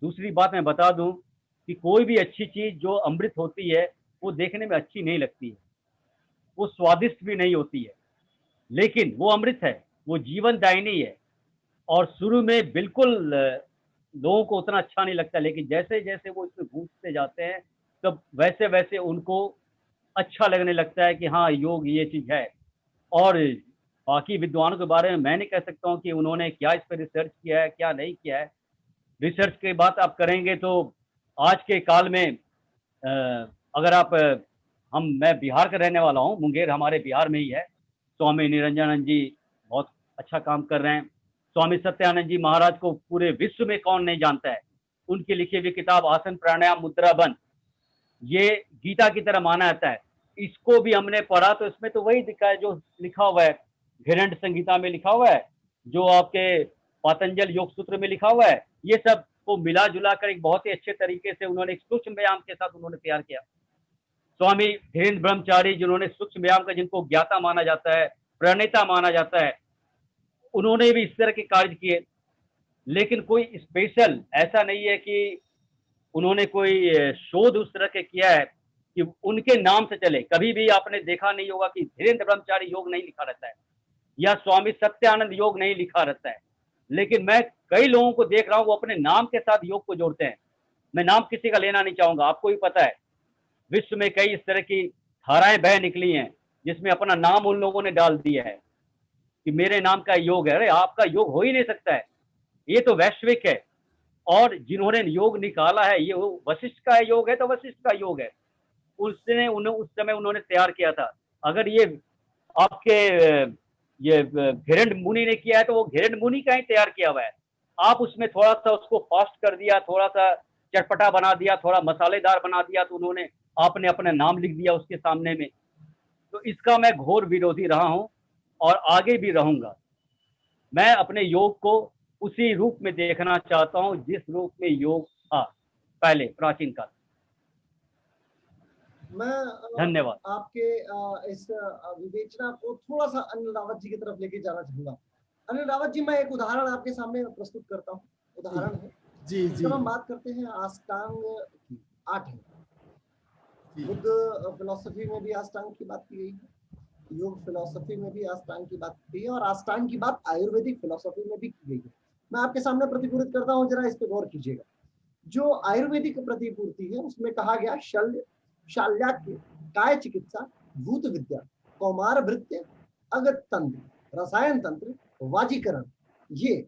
दूसरी बात मैं बता दूं कि कोई भी अच्छी चीज जो अमृत होती है वो देखने में अच्छी नहीं लगती है, वो स्वादिष्ट भी नहीं होती है, लेकिन वो अमृत है, वो जीवन दायिनी है। और शुरू में बिल्कुल लोगों को उतना अच्छा नहीं लगता, लेकिन जैसे जैसे वो इसमें घुसते जाते हैं तब वैसे वैसे उनको अच्छा लगने लगता है कि हाँ योग ये चीज है। और बाकी विद्वानों के बारे में मैं नहीं कह सकता हूँ कि उन्होंने क्या इस पर रिसर्च किया है क्या नहीं किया है। रिसर्च की बात आप करेंगे तो आज के काल में अगर आप मैं बिहार का रहने वाला हूँ, मुंगेर हमारे बिहार में ही है। स्वामी निरंजनानंद जी बहुत अच्छा काम कर रहे हैं। स्वामी सत्यानंद जी महाराज को पूरे विश्व में कौन नहीं जानता है। उनकी लिखी हुई किताब आसन प्राणायाम मुद्रा बंद, ये गीता की तरह माना जाता है। इसको भी हमने पढ़ा तो इसमें तो वही दिखा है जो लिखा हुआ है घिरंड संहिता में, लिखा हुआ है जो आपके पतंजल योग सूत्र में लिखा हुआ है। ये सब को मिला जुला कर एक बहुत ही अच्छे तरीके से उन्होंने एक सूक्ष्म व्यायाम के साथ उन्होंने तैयार किया। स्वामी धीरेन्द्र ब्रह्मचारी जिन्होंने सूक्ष्म व्यायाम का, जिनको ज्ञाता माना जाता है, प्रणेता माना जाता है, उन्होंने भी इस तरह के कार्य किए। लेकिन कोई स्पेशल ऐसा नहीं है कि उन्होंने कोई शोध उस तरह के किया है कि उनके नाम से चले। कभी भी आपने देखा नहीं होगा कि धीरेन्द्र ब्रह्मचारी योग नहीं लिखा रहता है या स्वामी सत्यानंद योग नहीं लिखा रहता है। लेकिन मैं कई लोगों को देख रहा हूं वो अपने नाम के साथ योग को जोड़ते हैं। मैं नाम किसी का लेना नहीं चाहूंगा, आपको भी पता है विश्व में कई इस तरह की धाराएं बह निकली हैं जिसमें अपना नाम उन लोगों ने डाल दिया है कि मेरे नाम का योग है। अरे आपका योग हो ही नहीं सकता है, ये तो वैश्विक है। और जिन्होंने योग निकाला है ये वशिष्ठ का योग है तो वशिष्ठ का योग है, उसने उस समय उन्होंने तैयार किया था। अगर ये आपके ये घिरंड मुनि ने किया है तो वो घिरंड मुनि का ही तैयार किया हुआ है। आप उसमें थोड़ा सा उसको फास्ट कर दिया, थोड़ा सा चटपटा बना दिया, थोड़ा मसालेदार बना दिया तो उन्होंने आपने अपना नाम लिख दिया उसके सामने में। तो इसका मैं घोर विरोधी रहा हूं और आगे भी रहूंगा। मैं अपने योग को उसी रूप में देखना चाहता हूं जिस रूप में योग था पहले प्राचीन काल। मैं धन्यवाद। आपके इस विवेचना को थोड़ा सा अनिल रावत जी की तरफ लेके जाना चाहूंगा। अनिल रावत जी, मैं एक उदाहरण आपके सामने प्रस्तुत करता हूँ। उदाहरण है, जी जी जब हम बात करते हैं अष्टांग की, 8 है। बुद्ध फिलॉसफी में भी अष्टांग की बात की गई है, योग फिलॉसफी में भी अष्टांग की बात की गई है और अष्टांग की बात आयुर्वेदिक फिलॉसफी में भी की गई है। मैं आपके सामने प्रतिपूर्ति करता हूँ, जरा इस पे गौर कीजिएगा। जो आयुर्वेदिक प्रतिपूर्ति है उसमें कहा गया शल्य, शाल्याक्य, काय चिकित्सा, भूत विद्या, कौमार भृत्य, अगत तंत्र, रसायन तंत्र, वाजीकरण, ये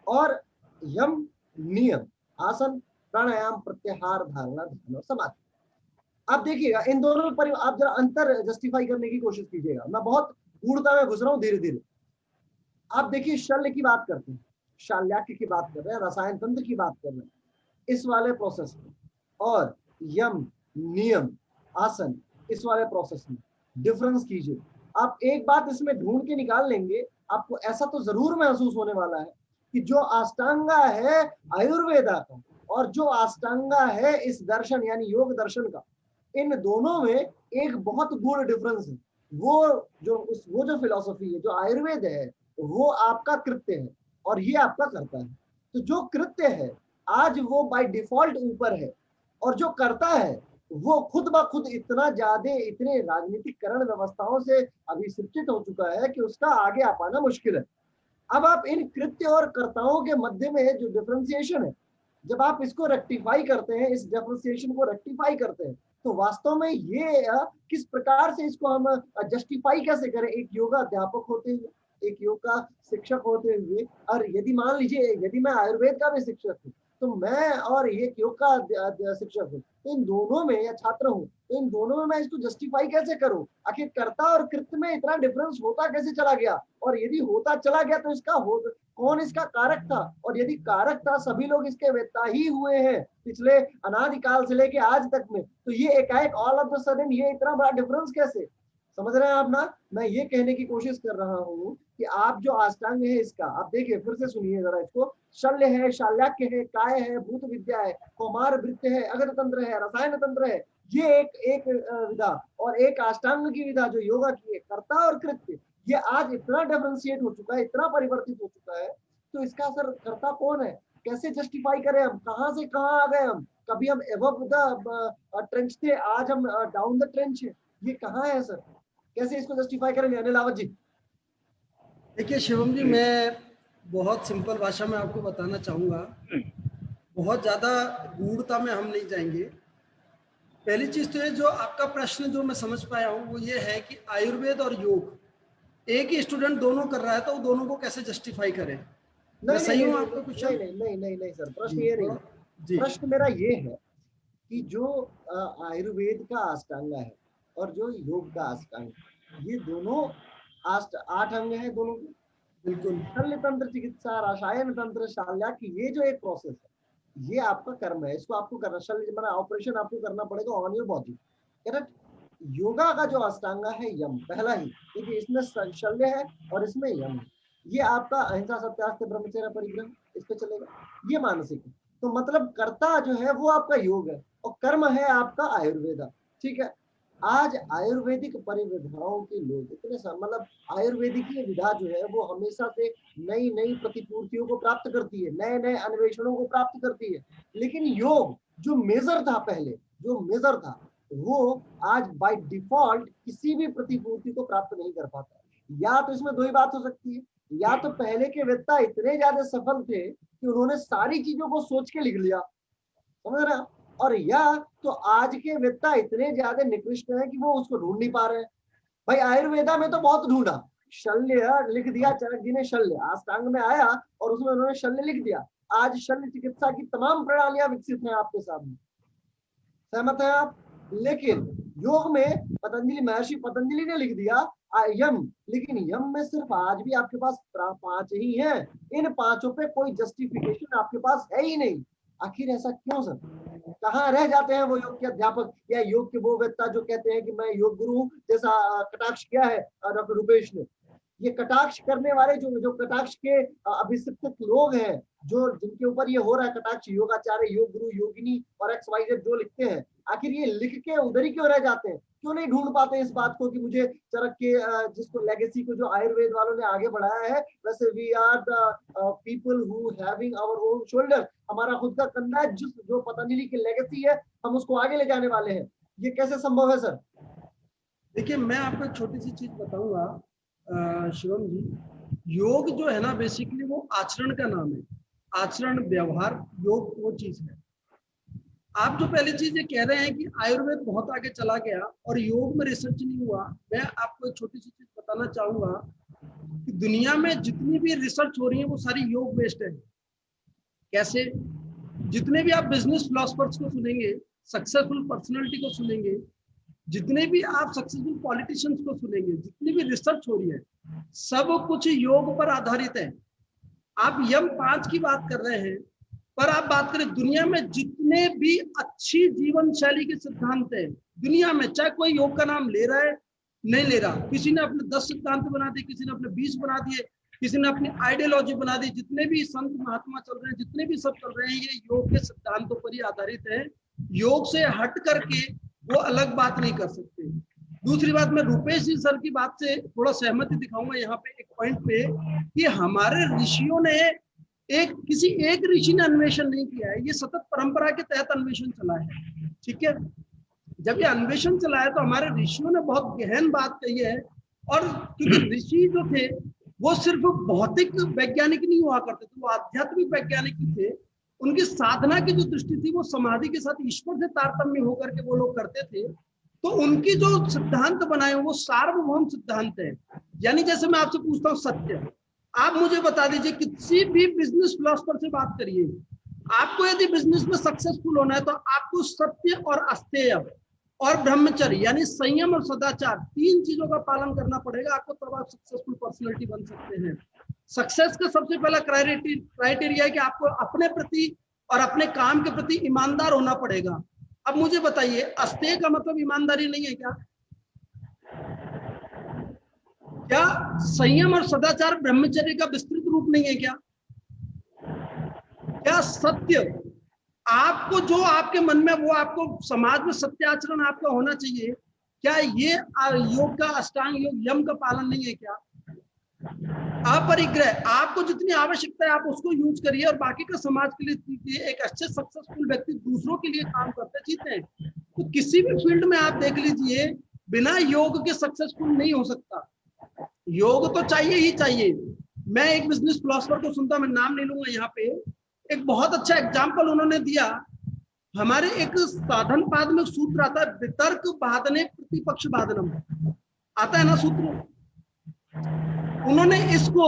और यम, नियम, आसन, प्राणायाम, प्रत्याहार, धारणा, ध्यान और समाधि। आप देखिएगा इन दोनों पर आप जरा अंतर जस्टिफाई करने की कोशिश कीजिएगा। मैं बहुत गूढ़ता में घुस रहा हूँ धीरे धीरे। आप देखिए शल्य की बात करते हैं, शाल्याक्य की बात कर रहे हैं, रसायन तंत्र की बात कर रहे हैं, इस वाले प्रोसेस में, और यम, नियम, आसन, इस वाले प्रोसेस में डिफरेंस कीजिए। आप एक बात इसमें ढूंढ के निकाल लेंगे, आपको ऐसा तो जरूर महसूस होने वाला है कि जो अष्टांगा है आयुर्वेदा का और जो अष्टांगा है इस दर्शन यानी योग दर्शन का, इन दोनों में एक बहुत गूढ़ डिफरेंस है। वो जो फिलॉसफी है, जो आयुर्वेद है, वो आपका कृत्य है और ये आपका कर्ता है। तो जो कृत्य है आज वो बाय डिफॉल्ट ऊपर है, और जो करता है वो खुद ब खुद इतना ज्यादा इतने राजनीतिकरण व्यवस्थाओं से अभिशिक्षित हो चुका है कि उसका आगे आ पाना मुश्किल है। अब आप इन कृत्य और कर्ताओं के मध्य में जो डिफरेंशिएशन है, जब आप इसको रेक्टिफाई करते हैं, इस डिफरेंशिएशन को रेक्टिफाई करते हैं, तो वास्तव में ये किस प्रकार से इसको हम जस्टिफाई कैसे करें एक योगा अध्यापक होते हुए, एक योग का शिक्षक होते हुए। और यदि मान लीजिए यदि मैं आयुर्वेद का भी शिक्षक हूँ, तो मैं और एक योग का शिक्षक हूँ, तो इन दोनों में या छात्र हूँ, तो इन दोनों में मैं इसको जस्टिफाई कैसे करूं? आखिर कर्ता और कृत्य में इतना डिफरेंस होता कैसे चला गया? और यदि होता चला गया तो इसका कौन इसका कारक था? और यदि कारक था, सभी लोग इसके वेत्ता ही हुए हैं पिछले अनादिकाल से लेके आज तक में, तो ये एकाएक ऑल ऑफ द सडन ये इतना बड़ा डिफरेंस कैसे? समझ रहे हैं आप ना? मैं ये कहने की कोशिश कर रहा हूँ कि आप जो अष्टांग है इसका, आप देखिए फिर से सुनिए जरा इसको। शल्य है, शाल्याक्य है, काय है, भूत विद्या है, कौमार भृत्य है, अगत तंत्र है, रसायन तंत्र है, ये एक विधा, और एक अष्टांग की विधा जो योगा की है, कर्ता और कृत्य, ये आज इतना डिफरेंशिएट हो चुका है, इतना परिवर्तित हो चुका है, तो इसका असर कर्ता कौन है? कैसे जस्टिफाई करें? हम कहाँ से कहाँ आ गए? हम कभी हम एबव द ट्रेंच थे, आज हम डाउन द ट्रेंच है। ये कहाँ है सर? कैसे इसको जस्टिफाई करेंगे अनिल आवत जी? देखिए शिवम जी, मैं बहुत सिंपल भाषा में आपको बताना चाहूँगा, बहुत ज़्यादा गूढ़ता में हम नहीं जाएंगे। पहली चीज़ तो ये, जो आपका प्रश्न जो मैं समझ पाया हूँ वो ये है कि आयुर्वेद और योग एक ही स्टूडेंट दोनों कर रहा है, तो वो दोनों को कैसे जस्टिफाई करें? मैं सही हूँ आपका क्वेश्चन? नहीं सर, प्रश्न ये नहीं। जी, प्रश्न मेरा ये है कि जो आयुर्वेद का अष्टांग है और जो योग का अष्टांग, ये दोनों 8 अंग है दोनों के। बिल्कुल शल्य तंत्र, चिकित्सा, रसायन तंत्र, शाल्याक्य, ये जो एक प्रोसेस है, ये आपका कर्म है, इसको आपको करना, शल्य माना ऑपरेशन आपको करना पड़ेगा on your body, correct? Yoga का जो अष्टांग है यम, पहला ही देखिए, इसमें शल्य है और इसमें यम है। ये आपका अहिंसा, सत्याग्रह, ब्रह्मचर्य, परिग्रह, इस पे चलेगा। ये मानसिक है। तो मतलब कर्ता जो है वो आपका योग है और कर्म है आपका आयुर्वेदा, ठीक है? आज आयुर्वेदिक परिविधाओं के लोग इतने मतलब आयुर्वेदिक विधा जो है वो हमेशा से नई नई प्रतिपूर्तियों को प्राप्त करती है, नए नए अन्वेषणों को प्राप्त करती है, लेकिन योग जो मेजर था पहले, जो मेजर था, वो आज बाय डिफॉल्ट किसी भी प्रतिपूर्ति को प्राप्त नहीं कर पाता। या तो इसमें दो ही बात हो सकती है, या तो पहले के वेत्ता इतने ज्यादा सफल थे कि उन्होंने सारी चीजों को सोच के लिख लिया, समझ रहे हैं? और या तो आज के वेत्ता इतने ज्यादा निकृष्ट हैं कि वो उसको ढूंढ नहीं पा रहे हैं। भाई आयुर्वेदा में तो बहुत ढूंढा, शल्य लिख दिया, चरक जी ने शल्य अष्टांग में आया और उसमें उन्होंने शल्य लिख दिया। आज शल्य चिकित्सा की तमाम प्रणालियां विकसित हैं आपके सामने, सहमत हैं आप? लेकिन योग में पतंजलि, महर्षि पतंजलि ने लिख दिया यम, लेकिन यम में सिर्फ आज भी आपके पास 5 ही हैं। इन 5 पे कोई जस्टिफिकेशन आपके पास है ही नहीं। आखिर ऐसा क्यों सर? कहाँ रह जाते हैं वो योग के अध्यापक या योग के वो वेत्ता जो कहते हैं कि मैं योग गुरु हूं, जैसा कटाक्ष किया है डॉक्टर रुपेश ने? ये कटाक्ष करने वाले जो कटाक्ष के अभिषिक्त लोग हैं, जो जिनके ऊपर ये हो रहा है कटाक्ष, योगाचार्य, योग गुरु, योगिनी और XYZ जो लिखते हैं, आखिर ये लिख के उधर ही क्यों रह जाते हैं? क्यों नहीं ढूंढ पाते इस बात को कि मुझे चरक के जिसको लेगेसी को जो आयुर्वेद वालों ने आगे बढ़ाया है, वैसे we are the people who having our own shoulder, हमारा खुद का कंधा है, जो पतंजलि की लेगेसी है हम उसको आगे ले जाने वाले हैं। ये कैसे संभव है सर? देखिए मैं आपको एक छोटी सी चीज बताऊंगा शिवम जी। योग जो है ना, बेसिकली वो आचरण का नाम है, आचरण, व्यवहार, योग वो चीज है। आप जो पहली चीज ये कह रहे हैं कि आयुर्वेद बहुत आगे चला गया और योग में रिसर्च नहीं हुआ, मैं आपको एक छोटी सी चीज बताना चाहूंगा कि दुनिया में जितनी भी रिसर्च हो रही है वो सारी योग बेस्ड है। कैसे? जितने भी आप बिजनेस फिलोसफर्स को सुनेंगे, सक्सेसफुल पर्सनालिटी को सुनेंगे, जितने भी आप सक्सेसफुल पॉलिटिशियंस को सुनेंगे, जितनी भी रिसर्च हो रही है सब कुछ योग पर आधारित है। आप यम 5 की बात कर रहे हैं, पर आप बात करें दुनिया में जितने भी अच्छी जीवन शैली के सिद्धांत हैं दुनिया में, चाहे कोई योग का नाम ले रहा है नहीं ले रहा, किसी ने अपने 10 सिद्धांत बना दिए, किसी ने अपने 20 बना दिए, किसी ने अपनी आइडियोलॉजी बना दी, जितने भी संत महात्मा चल रहे हैं, जितने भी सब चल रहे हैं, ये योग के सिद्धांतों पर ही आधारित है। योग से हट करके वो अलग बात नहीं कर सकते। दूसरी बात, मैं रुपेश जी सर की बात से थोड़ा सहमति दिखाऊंगा यहाँ पे एक पॉइंट पे, कि हमारे ऋषियों ने किसी एक ऋषि ने अन्वेषण नहीं किया है, ये सतत परंपरा के तहत अन्वेषण चला है। ठीक है, जब ये अन्वेषण चला है तो हमारे ऋषियों ने बहुत गहन बात कही है। और क्योंकि ऋषि जो थे वो सिर्फ भौतिक वैज्ञानिक नहीं हुआ करते थे, वो आध्यात्मिक वैज्ञानिक भी थे। उनकी साधना की जो दृष्टि थी वो समाधि के साथ ईश्वर से तारतम्य होकर के वो लोग करते थे। तो उनकी जो सिद्धांत बनाए वो सार्वभौम सिद्धांत है। यानी जैसे मैं आपसे पूछता हूँ सत्य, आप मुझे बता दीजिए, किसी भी बिजनेस फिलोसफर से बात करिए, आपको यदि बिजनेस में सक्सेसफुल होना है तो आपको सत्य और अस्तेय और ब्रह्मचर्य यानी संयम और सदाचार 3 चीजों का पालन करना पड़ेगा आपको, तब आप सक्सेसफुल पर्सनालिटी बन सकते हैं। सक्सेस का सबसे पहला क्राइटेरिया है कि आपको अपने प्रति और अपने काम के प्रति ईमानदार होना पड़ेगा। अब मुझे बताइए, अस्तेय का मतलब ईमानदारी नहीं है क्या? क्या संयम और सदाचार ब्रह्मचर्य का विस्तृत रूप नहीं है क्या? क्या सत्य, आपको जो आपके मन में वो आपको समाज में सत्य आचरण आपका होना चाहिए, क्या ये योग का अष्टांग योग यम का पालन नहीं है क्या? अपरिग्रह, आपको जितनी आवश्यकता है आप उसको यूज करिए और बाकी का समाज के लिए एक अच्छे सक्सेसफुल व्यक्ति दूसरों के लिए काम करते जीते हैं। तो किसी भी फील्ड में आप देख लीजिए, बिना योग के सक्सेसफुल नहीं हो सकता। योग तो चाहिए ही चाहिए। मैं एक बिजनेस फिलोसफर को सुनता, मैं नाम नहीं लूंगा यहाँ पे, एक बहुत अच्छा एग्जाम्पल उन्होंने दिया। हमारे एक साधन पाद में सूत्र आता है, वितर्क बाधने प्रतिपक्ष बाधनम, आता है ना सूत्र। उन्होंने इसको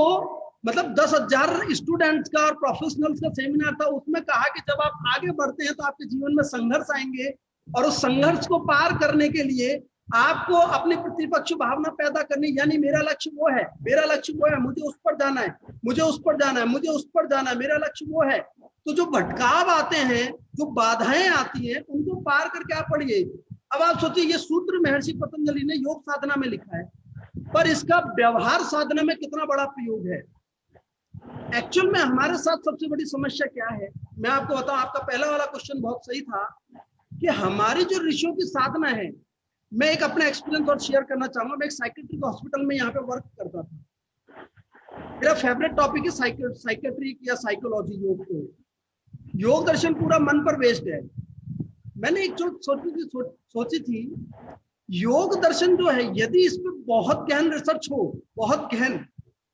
मतलब 10,000 स्टूडेंट्स का और प्रोफेशनल्स का सेमिनार था, उसमें कहा कि जब आप आगे बढ़ते हैं तो आपके जीवन में संघर्ष आएंगे और उस संघर्ष को पार करने के लिए आपको अपनी प्रतिपक्ष भावना पैदा करनी, यानी मेरा लक्ष्य वो है, मेरा लक्ष्य वो है, मुझे उस पर जाना है, मुझे उस पर जाना है, मुझे उस पर जाना है, मेरा लक्ष्य वो है। तो जो भटकाव आते हैं, जो बाधाएं आती हैं, उनको पार करके आप पढ़िए। अब आप सोचिए, ये सूत्र महर्षि पतंजलि ने योग साधना में लिखा है, पर इसका व्यवहार साधना में कितना बड़ा प्रयोग है। एक्चुअल में हमारे साथ सबसे बड़ी समस्या क्या है, मैं आपको बताऊं। आपका पहला वाला क्वेश्चन बहुत सही था कि हमारी जो ऋषियों की साधना है, मैं एक अपना एक्सपीरियंस और शेयर करना चाहूंगा। मैं एक साइकेट्रिक हॉस्पिटल में यहाँ पे वर्क करता था। मेरा फेवरेट टॉपिक है साइकेट्रिक या साइकोलॉजी, योग दर्शन पूरा मन पर बेस्ड है। मैंने एक सोची थी, योग दर्शन जो है, यदि इस पर बहुत गहन रिसर्च हो, बहुत गहन,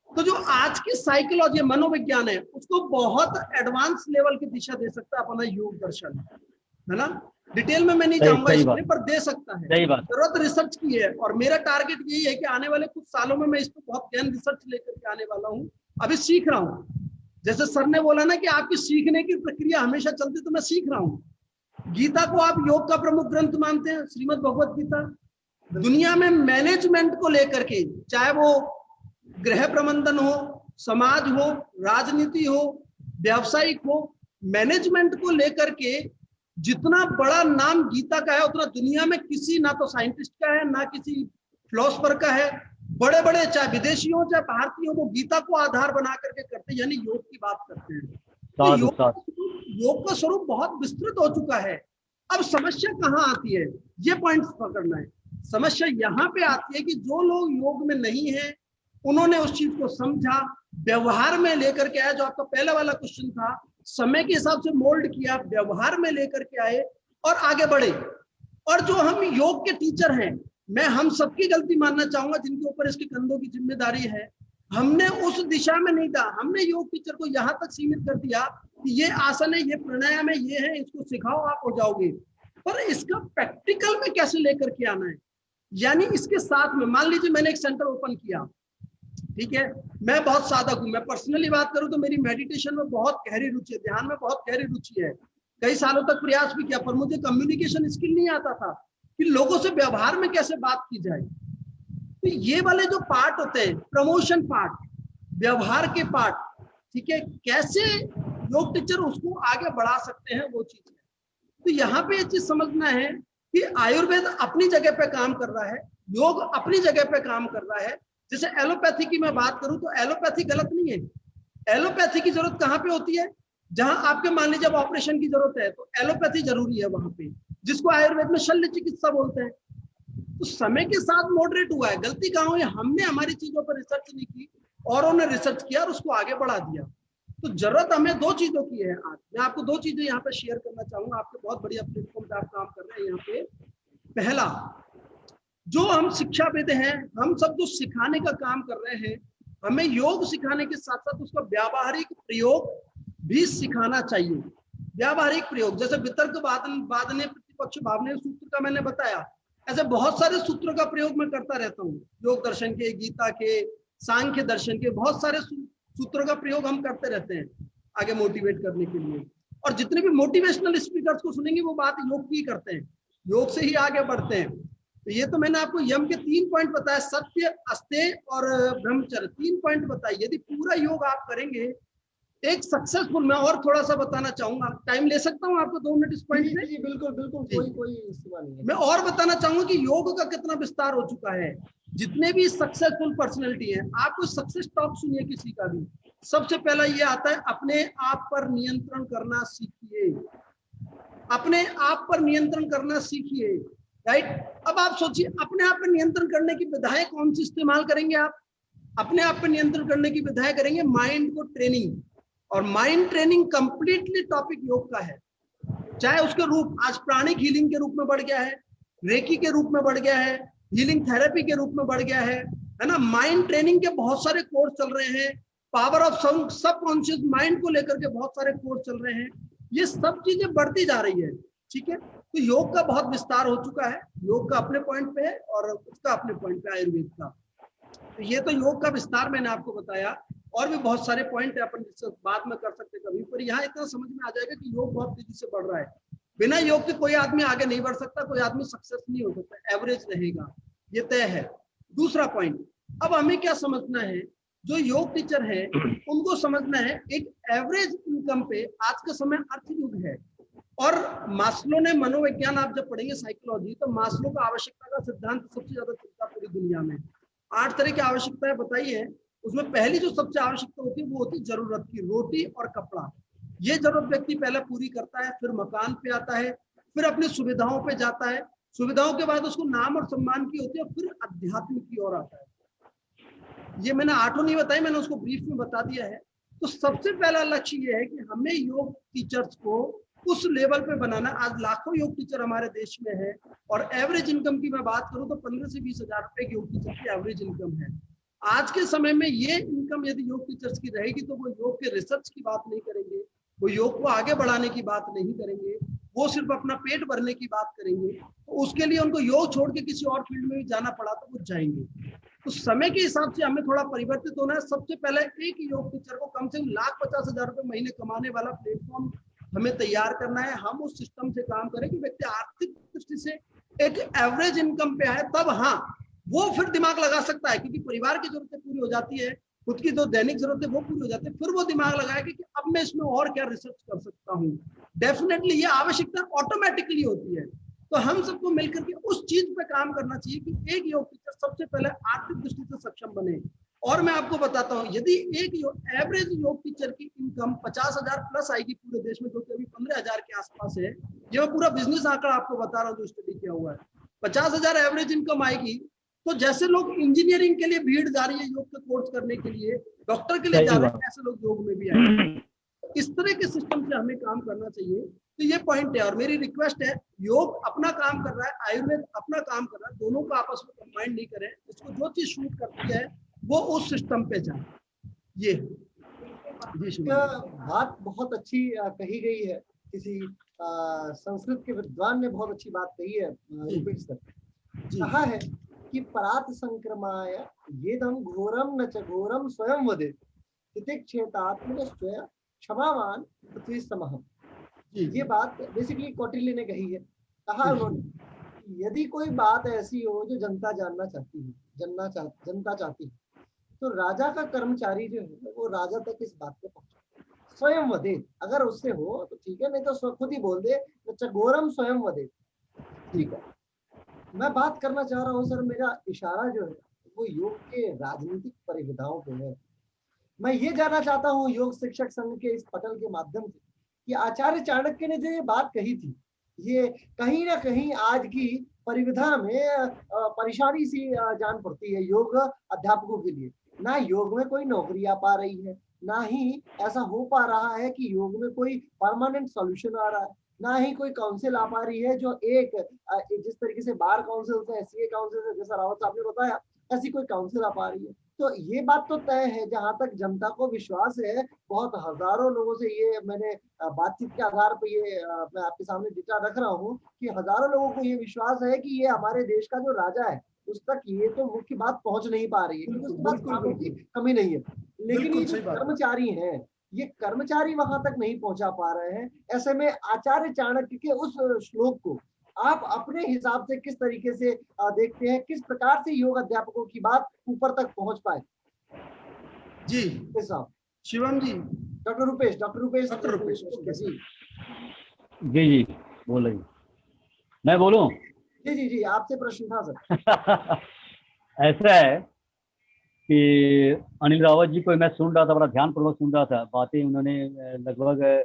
तो जो आज की साइकोलॉजी मनोविज्ञान है उसको बहुत एडवांस लेवल की दिशा दे सकता है अपना योग दर्शन, है ना। डिटेल में मैं नहीं जाऊंगा इसमें, पर दे सकता है। जरूरत रिसर्च की है और मेरा टारगेट यही है कि आने वाले कुछ सालों में मैं इस पर बहुत गहन रिसर्च लेकर के आने वाला हूँ। अभी सीख रहा हूँ। जैसे सर ने बोला ना कि आपकी सीखने की प्रक्रिया हमेशा चलती, तो मैं सीख रहा हूँ। गीता को आप योग का प्रमुख ग्रंथ मानते हैं, श्रीमद् भगवत गीता। दुनिया में मैनेजमेंट को लेकर के, चाहे वो गृह प्रबंधन हो, समाज हो, राजनीति हो, व्यावसायिक हो, मैनेजमेंट को लेकर के जितना बड़ा नाम गीता का है उतना दुनिया में किसी, ना तो साइंटिस्ट का है ना किसी फिलोसफर का है। बड़े बड़े चाहे विदेशी हो चाहे भारतीय हो, वो गीता को आधार बना करके करते हैं, यानी योग की बात करते हैं। तो योग का स्वरूप बहुत विस्तृत हो चुका है। अब समस्या कहाँ आती है, ये पॉइंट पकड़ना है। समस्या यहाँ पे आती है कि जो लोग योग में नहीं है, उन्होंने उस चीज को समझा, व्यवहार में लेकर के आया। जो आपका पहला वाला क्वेश्चन था, समय के हिसाब से मोल्ड किया, व्यवहार में लेकर के आए और आगे बढ़े। और जो हम योग के टीचर हैं, मैं हम सबकी गलती मानना चाहूंगा जिनके ऊपर इसके कंधों की जिम्मेदारी है। हमने उस दिशा में नहीं था, हमने योग टीचर को यहाँ तक सीमित कर दिया कि ये आसन है, ये प्राणायाम है, ये है, इसको सिखाओ आप हो जाओगे। पर इसका प्रैक्टिकल में कैसे लेकर के आना है, यानी इसके साथ में मान लीजिए मैंने एक सेंटर ओपन किया, ठीक है, मैं बहुत साधक हूं, मैं पर्सनली बात करूं तो मेरी मेडिटेशन में बहुत गहरी रुचि है, ध्यान में बहुत गहरी रुचि है, कई सालों तक प्रयास भी किया, पर मुझे कम्युनिकेशन स्किल नहीं आता था कि लोगों से व्यवहार में कैसे बात की जाए। तो ये वाले जो पार्ट होते हैं, प्रमोशन पार्ट, व्यवहार के पार्ट, ठीक है, कैसे योग टीचर उसको आगे बढ़ा सकते हैं, वो चीज है। तो यहाँ पे ये चीज समझना है कि आयुर्वेद अपनी जगह पे काम कर रहा है, योग अपनी जगह पे काम कर रहा है। जैसे एलोपैथी की मैं बात करूं तो एलोपैथी गलत नहीं है। एलोपैथी की जरूरत कहाँ पे होती है, जहां आपके मान लीजिए ऑपरेशन की जरूरत है तो एलोपैथी जरूरी है वहां पे, जिसको आयुर्वेद में शल्य चिकित्सा बोलते हैं। तो समय के साथ मॉडरेट हुआ है, गलती कहाँ हुई, हमने हमारी चीजों पर रिसर्च नहीं की, औरों ने रिसर्च किया और उसको आगे बढ़ा दिया। तो जरूरत हमें दो चीजों की है। आज मैं आपको दो चीजें यहाँ पे शेयर करना चाहूंगा, आपके बहुत बढ़िया प्लेटफॉर्म पे आप काम कर रहे हैं यहाँ पे। पहला, जो हम शिक्षाविद हैं, हम सब जो सिखाने का काम कर रहे हैं, हमें योग सिखाने के साथ साथ उसका व्यावहारिक प्रयोग भी सिखाना चाहिए। व्यावहारिक प्रयोग जैसे वितर्क वादने प्रतिपक्ष भावने सूत्र का मैंने बताया, ऐसे बहुत सारे सूत्रों का प्रयोग मैं करता रहता हूँ, योग दर्शन के, गीता के, सांख्य दर्शन के, बहुत सारे सूत्रों का प्रयोग हम करते रहते हैं आगे मोटिवेट करने के लिए। और जितने भी मोटिवेशनल स्पीकर्स को सुनेंगे वो बात योग की करते हैं, योग से ही आगे बढ़ते हैं। तो ये तो मैंने आपको यम के 3 पॉइंट बताया, सत्य, अस्तेय और ब्रह्मचर्य, 3 पॉइंट बताए। यदि पूरा योग आप करेंगे एक सक्सेसफुल, मैं और थोड़ा सा बताना चाहूंगा, टाइम ले सकता हूँ आपको 2 मिनट इस पॉइंट में? जी बिल्कुल बिल्कुल, कोई सीमा नहीं है। मैं और बताना चाहूंगा कि योग का कितना विस्तार हो चुका है। जितने भी सक्सेसफुल पर्सनैलिटी हैं, आप कोई सक्सेस टॉक सुनिए किसी का भी, सबसे पहला ये आता है, अपने आप पर नियंत्रण करना सीखिए, अपने आप पर नियंत्रण करना सीखिए, राइट। अब आप सोचिए, अपने आप पर नियंत्रण करने की विधाएं कौन सी इस्तेमाल करेंगे आप? अपने आप पर नियंत्रण करने की विधाएं करेंगे माइंड को ट्रेनिंग, और माइंड ट्रेनिंग कंप्लीटली टॉपिक योग का है। चाहे उसके रूप आज प्राणिक हीलिंग के रूप में बढ़ गया है, रेकी के रूप में बढ़ गया है, हीलिंग थेरेपी के रूप में बढ़ गया है ना। माइंड ट्रेनिंग के बहुत सारे कोर्स चल रहे हैं, पावर ऑफ सबकॉन्शियस माइंड को लेकर के बहुत सारे कोर्स चल रहे हैं। ये सब चीजें बढ़ती जा रही है, ठीक है। तो योग का बहुत विस्तार हो चुका है, योग का अपने पॉइंट पे है और उसका अपने पॉइंट पे आयुर्वेद का। तो ये तो योग का विस्तार मैंने आपको बताया, और भी बहुत सारे पॉइंट है अपन जिससे बाद में कर सकते कभी, पर यहाँ इतना समझ में आ जाएगा कि योग बहुत तेजी से बढ़ रहा है। बिना योग के कोई आदमी आगे नहीं बढ़ सकता, कोई आदमी सक्सेस नहीं हो सकता, एवरेज रहेगा, ये तय है। दूसरा पॉइंट, अब हमें क्या समझना है, जो योग टीचर है उनको समझना है एक एवरेज इनकम पे आज का समय अर्थ युग है। और मास्लो ने मनोविज्ञान आप जब पढ़ेंगे साइकोलॉजी, तो मास्लो का आवश्यकता का सिद्धांत सबसे ज्यादा चलता पूरी दुनिया में। 8 तरह की आवश्यकताएं बताई है, उसमें पहली जो सबसे आवश्यकता होती है वो होती है जरूरत की, रोटी और कपड़ा। ये जरूरत व्यक्ति पहले पूरी करता है, फिर मकान पे आता है, फिर अपनी सुविधाओं पे जाता है, सुविधाओं के बाद उसको नाम और सम्मान की होती है, फिर अध्यात्म की ओर आता है। ये मैंने 8 नहीं बताई, मैंने उसको ब्रीफ में बता दिया है। तो सबसे पहला लक्ष्य ये है कि हमें योग टीचर्स को उस लेवल पे बनाना। आज लाखों योग टीचर हमारे देश में है, और एवरेज इनकम की मैं बात करूं तो 15 से 20 हजार रुपए की योग टीचर की एवरेज इनकम है। आज के समय में ये इनकम यदि योग टीचर्स की रहेगी तो वो योग के रिसर्च की बात नहीं करेंगे, वो योग को आगे बढ़ाने की बात नहीं करेंगे, वो सिर्फ अपना पेट भरने की बात करेंगे। तो उसके लिए उनको योग छोड़ के किसी और फील्ड में भी जाना पड़ा तो वो जाएंगे। तो समय के हिसाब से हमें थोड़ा परिवर्तित होना है। सबसे पहले एक योग टीचर को कम से कम 1,50,000 रुपए महीने कमाने वाला प्लेटफॉर्म हमें तैयार करना है। हम उस सिस्टम से काम करें कि व्यक्ति आर्थिक दृष्टि से एक एवरेज इनकम पे आए, तब हाँ वो फिर दिमाग लगा सकता है, क्योंकि परिवार की जरूरतें पूरी हो जाती है, खुद की जो दैनिक जरूरतें वो पूरी हो जाती है, फिर वो दिमाग लगाएगा कि अब मैं इसमें और क्या रिसर्च कर सकता हूँ। डेफिनेटली ये आवश्यकता ऑटोमेटिकली होती है। तो हम सबको मिलकर के उस चीज पे काम करना चाहिए कि एक योग टीचर सबसे पहले आर्थिक दृष्टि से सक्षम बने। और मैं आपको बताता हूँ, यदि एक एवरेज योग टीचर की इनकम 50,000 प्लस आएगी पूरे देश में, जो कि अभी 15,000 के आसपास है, ये मैं पूरा बिजनेस आंकड़ा आपको बता रहा हूँ जो स्टडी किया हुआ है, 50,000 एवरेज इनकम आएगी, तो जैसे लोग इंजीनियरिंग के लिए भीड़ जा रही है योग के कोर्स करने के लिए, डॉक्टर के लिए जा रहे हैं, ऐसे लोग योग में भी आए। इस तरह के सिस्टम से हमें काम करना चाहिए। तो ये पॉइंट है, और मेरी रिक्वेस्ट है, योग अपना काम कर रहा है, आयुर्वेद अपना काम कर रहा है, दोनों को आपस में कंबाइन नहीं करें। इसको जो चीज शूट करती है वो उस सिस्टम पे जाए। ये जी शिवांगी। बात बहुत अच्छी कही गई है। किसी संस्कृत के विद्वान ने बहुत अच्छी बात कही है, रुपेश सर। जी कहा है कि परात संक्रमाय येदम घोरम न च घोरम स्वयं वदेत् तितिक्षेतात्मनश्चय क्षमावान पृथ्वी समः। जी ये बात बेसिकली कौटिल्य ने कही है। कहा जी उन्होंने, यदि कोई बात ऐसी हो जो जनता जानना चाहती है, जनता चाहती है, तो राजा का कर्मचारी जो है वो राजा तक इस बात को पहुंचे, स्वयं वदे। अगर उससे हो तो ठीक है, नहीं तो खुद ही बोल दे, चगोरम स्वयं वदे। ठीक है। मैं बात करना चाह रहा हूँ सर, मेरा इशारा जो है वो योग के राजनीतिक परिविधाओं पे है। मैं ये जानना चाहता हूँ योग शिक्षक संघ के इस पटल के माध्यम से कि आचार्य चाणक्य ने जो ये बात कही थी, ये कहीं ना कहीं आज की परिविधा में परेशानी सी जान पड़ती है योग अध्यापकों के लिए। ना योग में कोई नौकरी आ पा रही है, ना ही ऐसा हो पा रहा है कि योग में कोई परमानेंट सॉल्यूशन आ रहा है, ना ही कोई काउंसिल आ पा रही है जो एक जिस तरीके से बार काउंसिल से, एससीए काउंसिल से, जैसा रावत साहब ने बताया, ऐसी कोई काउंसिल आ पा रही है। तो ये बात तो तय है, जहां तक जनता को विश्वास है, बहुत हजारों लोगों से ये मैंने बातचीत के आधार पर ये मैं आपके सामने डेटा रख रहा हूँ कि हजारों लोगों को ये विश्वास है कि ये हमारे देश का जो राजा है उस तक ये तो मुख्य बात पहुंच नहीं पा रही है, क्योंकि उसके पास कामों की कमी नहीं है। लेकिन ये जो कर्मचारी हैं, ये कर्मचारी वहां तक नहीं पहुंचा पा रहे हैं। ऐसे में आचार्य चाणक्य के उस श्लोक को आप अपने हिसाब से किस तरीके से देखते हैं, किस प्रकार से योग अध्यापकों की बात ऊपर तक पहुंच पाए? जी साहब। शिवम जी। डॉक्टर रुपेश जी जी जी बोल रही, मैं बोलूं? जी जी जी, आपसे प्रश्न था सर। ऐसा है कि अनिल रावत जी को मैं सुन रहा था, बड़ा ध्यानपूर्वक सुन रहा था। बातें उन्होंने लगभग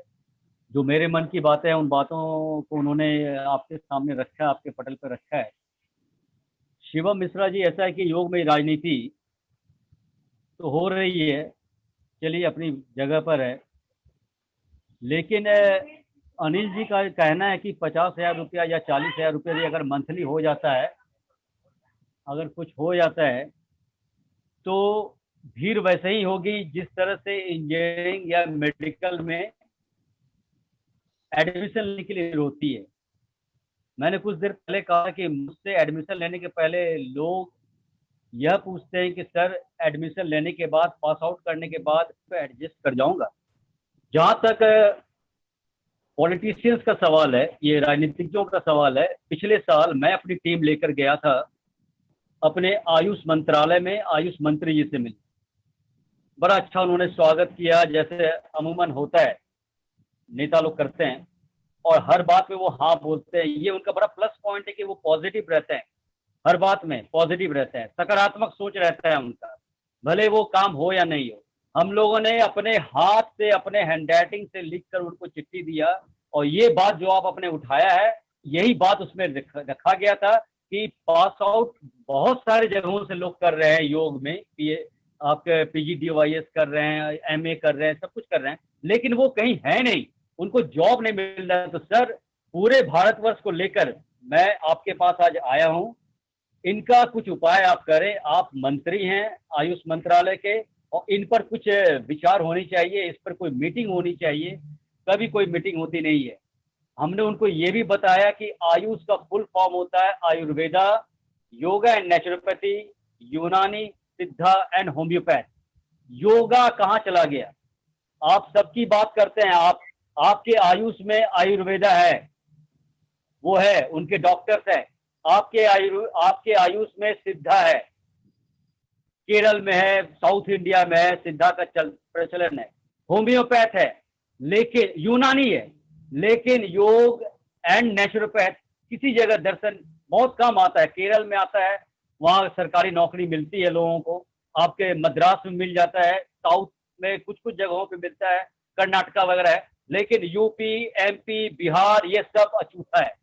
जो मेरे मन की बातें हैं उन बातों को उन्होंने आपके सामने रखा है, आपके पटल पर रखा है। शिवम मिश्रा जी, ऐसा है कि योग में राजनीति तो हो रही है, चलिए अपनी जगह पर है, लेकिन अनिल जी का कहना है कि 50,000 रुपया या 40,000 रुपया भी अगर मंथली हो जाता है, अगर कुछ हो जाता है तो भीड़ वैसे ही होगी जिस तरह से इंजीनियरिंग या मेडिकल में एडमिशन लेने के लिए होती है। मैंने कुछ देर पहले कहा कि मुझसे एडमिशन लेने के पहले लोग यह पूछते हैं कि सर एडमिशन लेने के बाद, पास आउट करने के बाद एडजस्ट कर जाऊंगा। जहां तक पॉलिटिशियंस का सवाल है, ये राजनीतिज्ञों का सवाल है, पिछले साल मैं अपनी टीम लेकर गया था अपने आयुष मंत्रालय में, आयुष मंत्री जी से मिले। बड़ा अच्छा उन्होंने स्वागत किया, जैसे अमूमन होता है, नेता लोग करते हैं, और हर बात में वो हाँ बोलते हैं। ये उनका बड़ा प्लस पॉइंट है कि वो पॉजिटिव रहते हैं, हर बात में पॉजिटिव रहते हैं, सकारात्मक सोच रहता है उनका, भले वो काम हो या नहीं हो। हम लोगों ने अपने हाथ से, अपने हैंड राइटिंग से लिखकर उनको चिट्ठी दिया, और ये बात जो आप अपने उठाया है, यही बात उसमें रखा गया था कि पास आउट बहुत सारे जगहों से लोग कर रहे हैं योग में, आपके PGDYS कर रहे हैं, MA कर रहे हैं, सब कुछ कर रहे हैं, लेकिन वो कहीं है नहीं, उनको जॉब नहीं मिल रहा है। तो सर, पूरे भारतवर्ष को लेकर मैं आपके पास आज आया हूं, इनका कुछ उपाय आप करें। आप मंत्री हैं आयुष मंत्रालय के, और इन पर कुछ विचार होनी चाहिए, इस पर कोई मीटिंग होनी चाहिए। कभी कोई मीटिंग होती नहीं है। हमने उनको ये भी बताया कि आयुष का फुल फॉर्म होता है आयुर्वेदा, योगा एंड नेचुरोपैथी, यूनानी, सिद्धा एंड होम्योपैथ। योगा कहाँ चला गया? आप सबकी बात करते हैं, आपके आयुष में आयुर्वेदा है, वो है, उनके डॉक्टर्स हैं। आपके आयुष में सिद्धा है, केरल में है, साउथ इंडिया में है, सिद्धा का प्रचलन है। होम्योपैथ है, लेकिन यूनानी है, लेकिन योग एंड नेचुरोपैथ किसी जगह दर्शन बहुत कम आता है। केरल में आता है, वहां सरकारी नौकरी मिलती है लोगों को, आपके मद्रास में मिल जाता है, साउथ में कुछ कुछ जगहों पे मिलता है, कर्नाटका वगैरह है, लेकिन यूपी, MP, बिहार, ये सब अछूता है।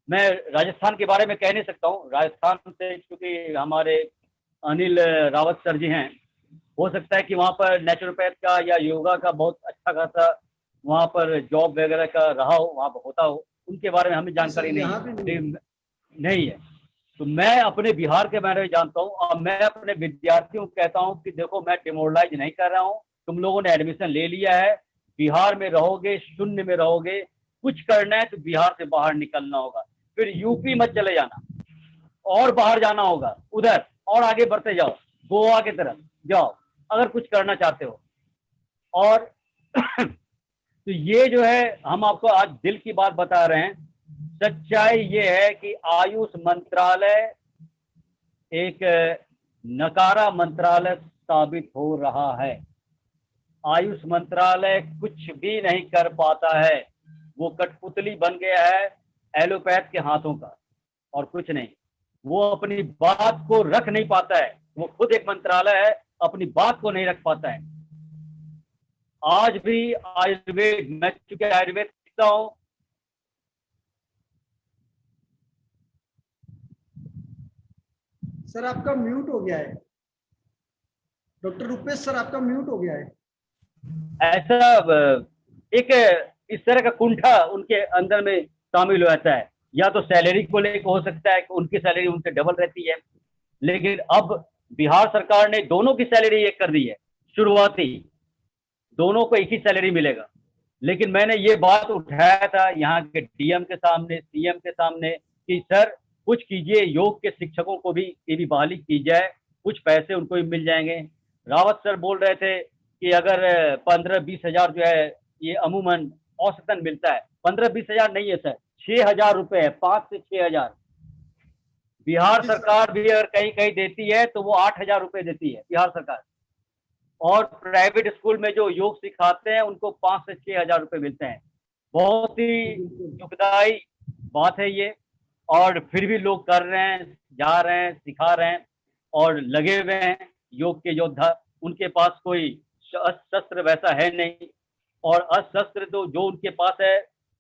मैं राजस्थान के बारे में कह नहीं सकता हूँ, राजस्थान से क्योंकि हमारे अनिल रावत सर जी हैं, हो सकता है कि वहाँ पर नेचुरोपैथ का या योगा का बहुत अच्छा खासा वहाँ पर जॉब वगैरह का रहा हो, वहाँ पर होता हो, उनके बारे में हमें जानकारी नहीं है। तो मैं अपने बिहार के बारे में जानता हूँ और मैं अपने विद्यार्थियों को कहता हूँ कि देखो, मैं डिमोरलाइज नहीं कर रहा हूँ, तुम लोगों ने एडमिशन ले लिया है, बिहार में रहोगे, शून्य में रहोगे, कुछ करना है तो बिहार से बाहर निकलना होगा, फिर यूपी मत चले जाना, और बाहर जाना होगा उधर, और आगे बढ़ते जाओ, गोवा की तरफ जाओ अगर कुछ करना चाहते हो। और तो ये जो है, हम आपको आज दिल की बात बता रहे हैं। सच्चाई ये है कि आयुष मंत्रालय एक नकारा मंत्रालय साबित हो रहा है। आयुष मंत्रालय कुछ भी नहीं कर पाता है, वो कठपुतली बन गया है एलोपैथ के हाथों का, और कुछ नहीं। वो अपनी बात को रख नहीं पाता है, वो खुद एक मंत्रालय है, अपनी बात को नहीं रख पाता है। आज भी आयुर्वेद, मैं चूंकि आयुर्वेद सीखता हूं, सर आपका म्यूट हो गया है, डॉक्टर रुपेश सर आपका म्यूट हो गया है। ऐसा एक इस तरह का कुंठा उनके अंदर में शामिल हो जाता है। या तो सैलरी को लेकर हो सकता है कि उनकी सैलरी उनसे डबल रहती है, लेकिन अब बिहार सरकार ने दोनों की सैलरी एक कर दी है, शुरुआती दोनों को एक ही सैलरी मिलेगा। लेकिन मैंने ये बात उठाया था यहाँ के डीएम के सामने, सीएम के सामने कि सर कुछ कीजिए, योग के शिक्षकों को भी ये भी बहाली की जाए, कुछ पैसे उनको भी मिल जाएंगे। रावत सर बोल रहे थे कि अगर 15-20 हजार जो है ये अमूमन औसतन मिलता है, 15-20 हजार नहीं है सर, 6,000 रुपए है, 5 से 6,000। बिहार सरकार भी अगर कहीं कहीं देती है तो वो 8,000 रुपए देती है बिहार सरकार, और प्राइवेट स्कूल में जो योग सिखाते हैं उनको 5 से 6,000 रुपए मिलते हैं। बहुत ही दुखदाई बात है ये, और फिर भी लोग कर रहे हैं, जा रहे हैं, सिखा रहे हैं और लगे हुए हैं योग के योद्धा। उनके पास कोई शस्त्र वैसा है नहीं, और अस्त्र तो जो उनके पास है,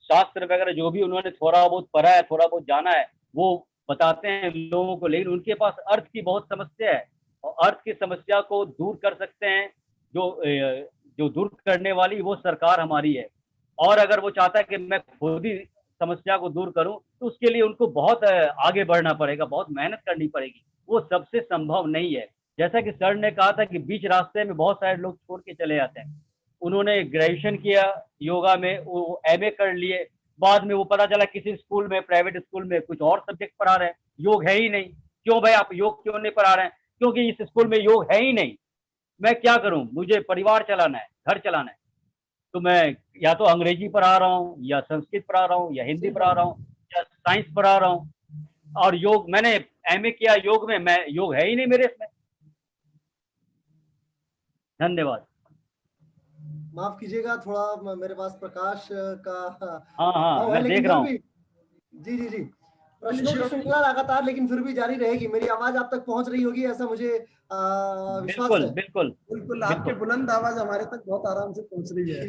शास्त्र वगैरह जो भी उन्होंने थोड़ा बहुत पढ़ा है, थोड़ा बहुत जाना है, वो बताते हैं लोगों को। लेकिन उनके पास अर्थ की बहुत समस्या है, और अर्थ की समस्या को दूर कर सकते हैं जो दूर करने वाली वो सरकार हमारी है। और अगर वो चाहता है कि मैं खुद ही समस्या को दूर करूं, तो उसके लिए उनको बहुत आगे बढ़ना पड़ेगा, बहुत मेहनत करनी पड़ेगी, वो सबसे संभव नहीं है। जैसा कि सर ने कहा था कि बीच रास्ते में बहुत सारे लोग छोड़ के चले जाते हैं। उन्होंने ग्रेजुएशन किया योगा में, वो एमए कर लिए, बाद में वो पता चला किसी स्कूल में, प्राइवेट स्कूल में कुछ और सब्जेक्ट पढ़ा रहे हैं, योग है ही नहीं। क्यों भाई आप योग क्यों नहीं पढ़ा रहे हैं? क्योंकि इस स्कूल में योग है ही नहीं। मैं क्या करूं, मुझे परिवार चलाना है, घर चलाना है, तो मैं या तो अंग्रेजी पढ़ा रहा हूँ, या संस्कृत पढ़ा रहा हूँ, या हिंदी पढ़ा रहा हूँ, या साइंस पढ़ा रहा हूँ। और योग मैंने एमए किया योग में, मैं योग है ही नहीं मेरे इसमें। धन्यवाद। माफ कीजिएगा, थोड़ा मेरे पास प्रकाश का हाँ मैं देख रहा हूँ। जी जी जी, प्रश्नों की श्रृंखला लगातार लेकिन फिर भी जारी रहेगी। मेरी आवाज आप तक पहुंच रही होगी ऐसा मुझे विश्वास बिल्कुल है। बिल्कुल बिल्कुल, आपके बुलंद आवाज हमारे तक बहुत आराम से पहुंच रही है।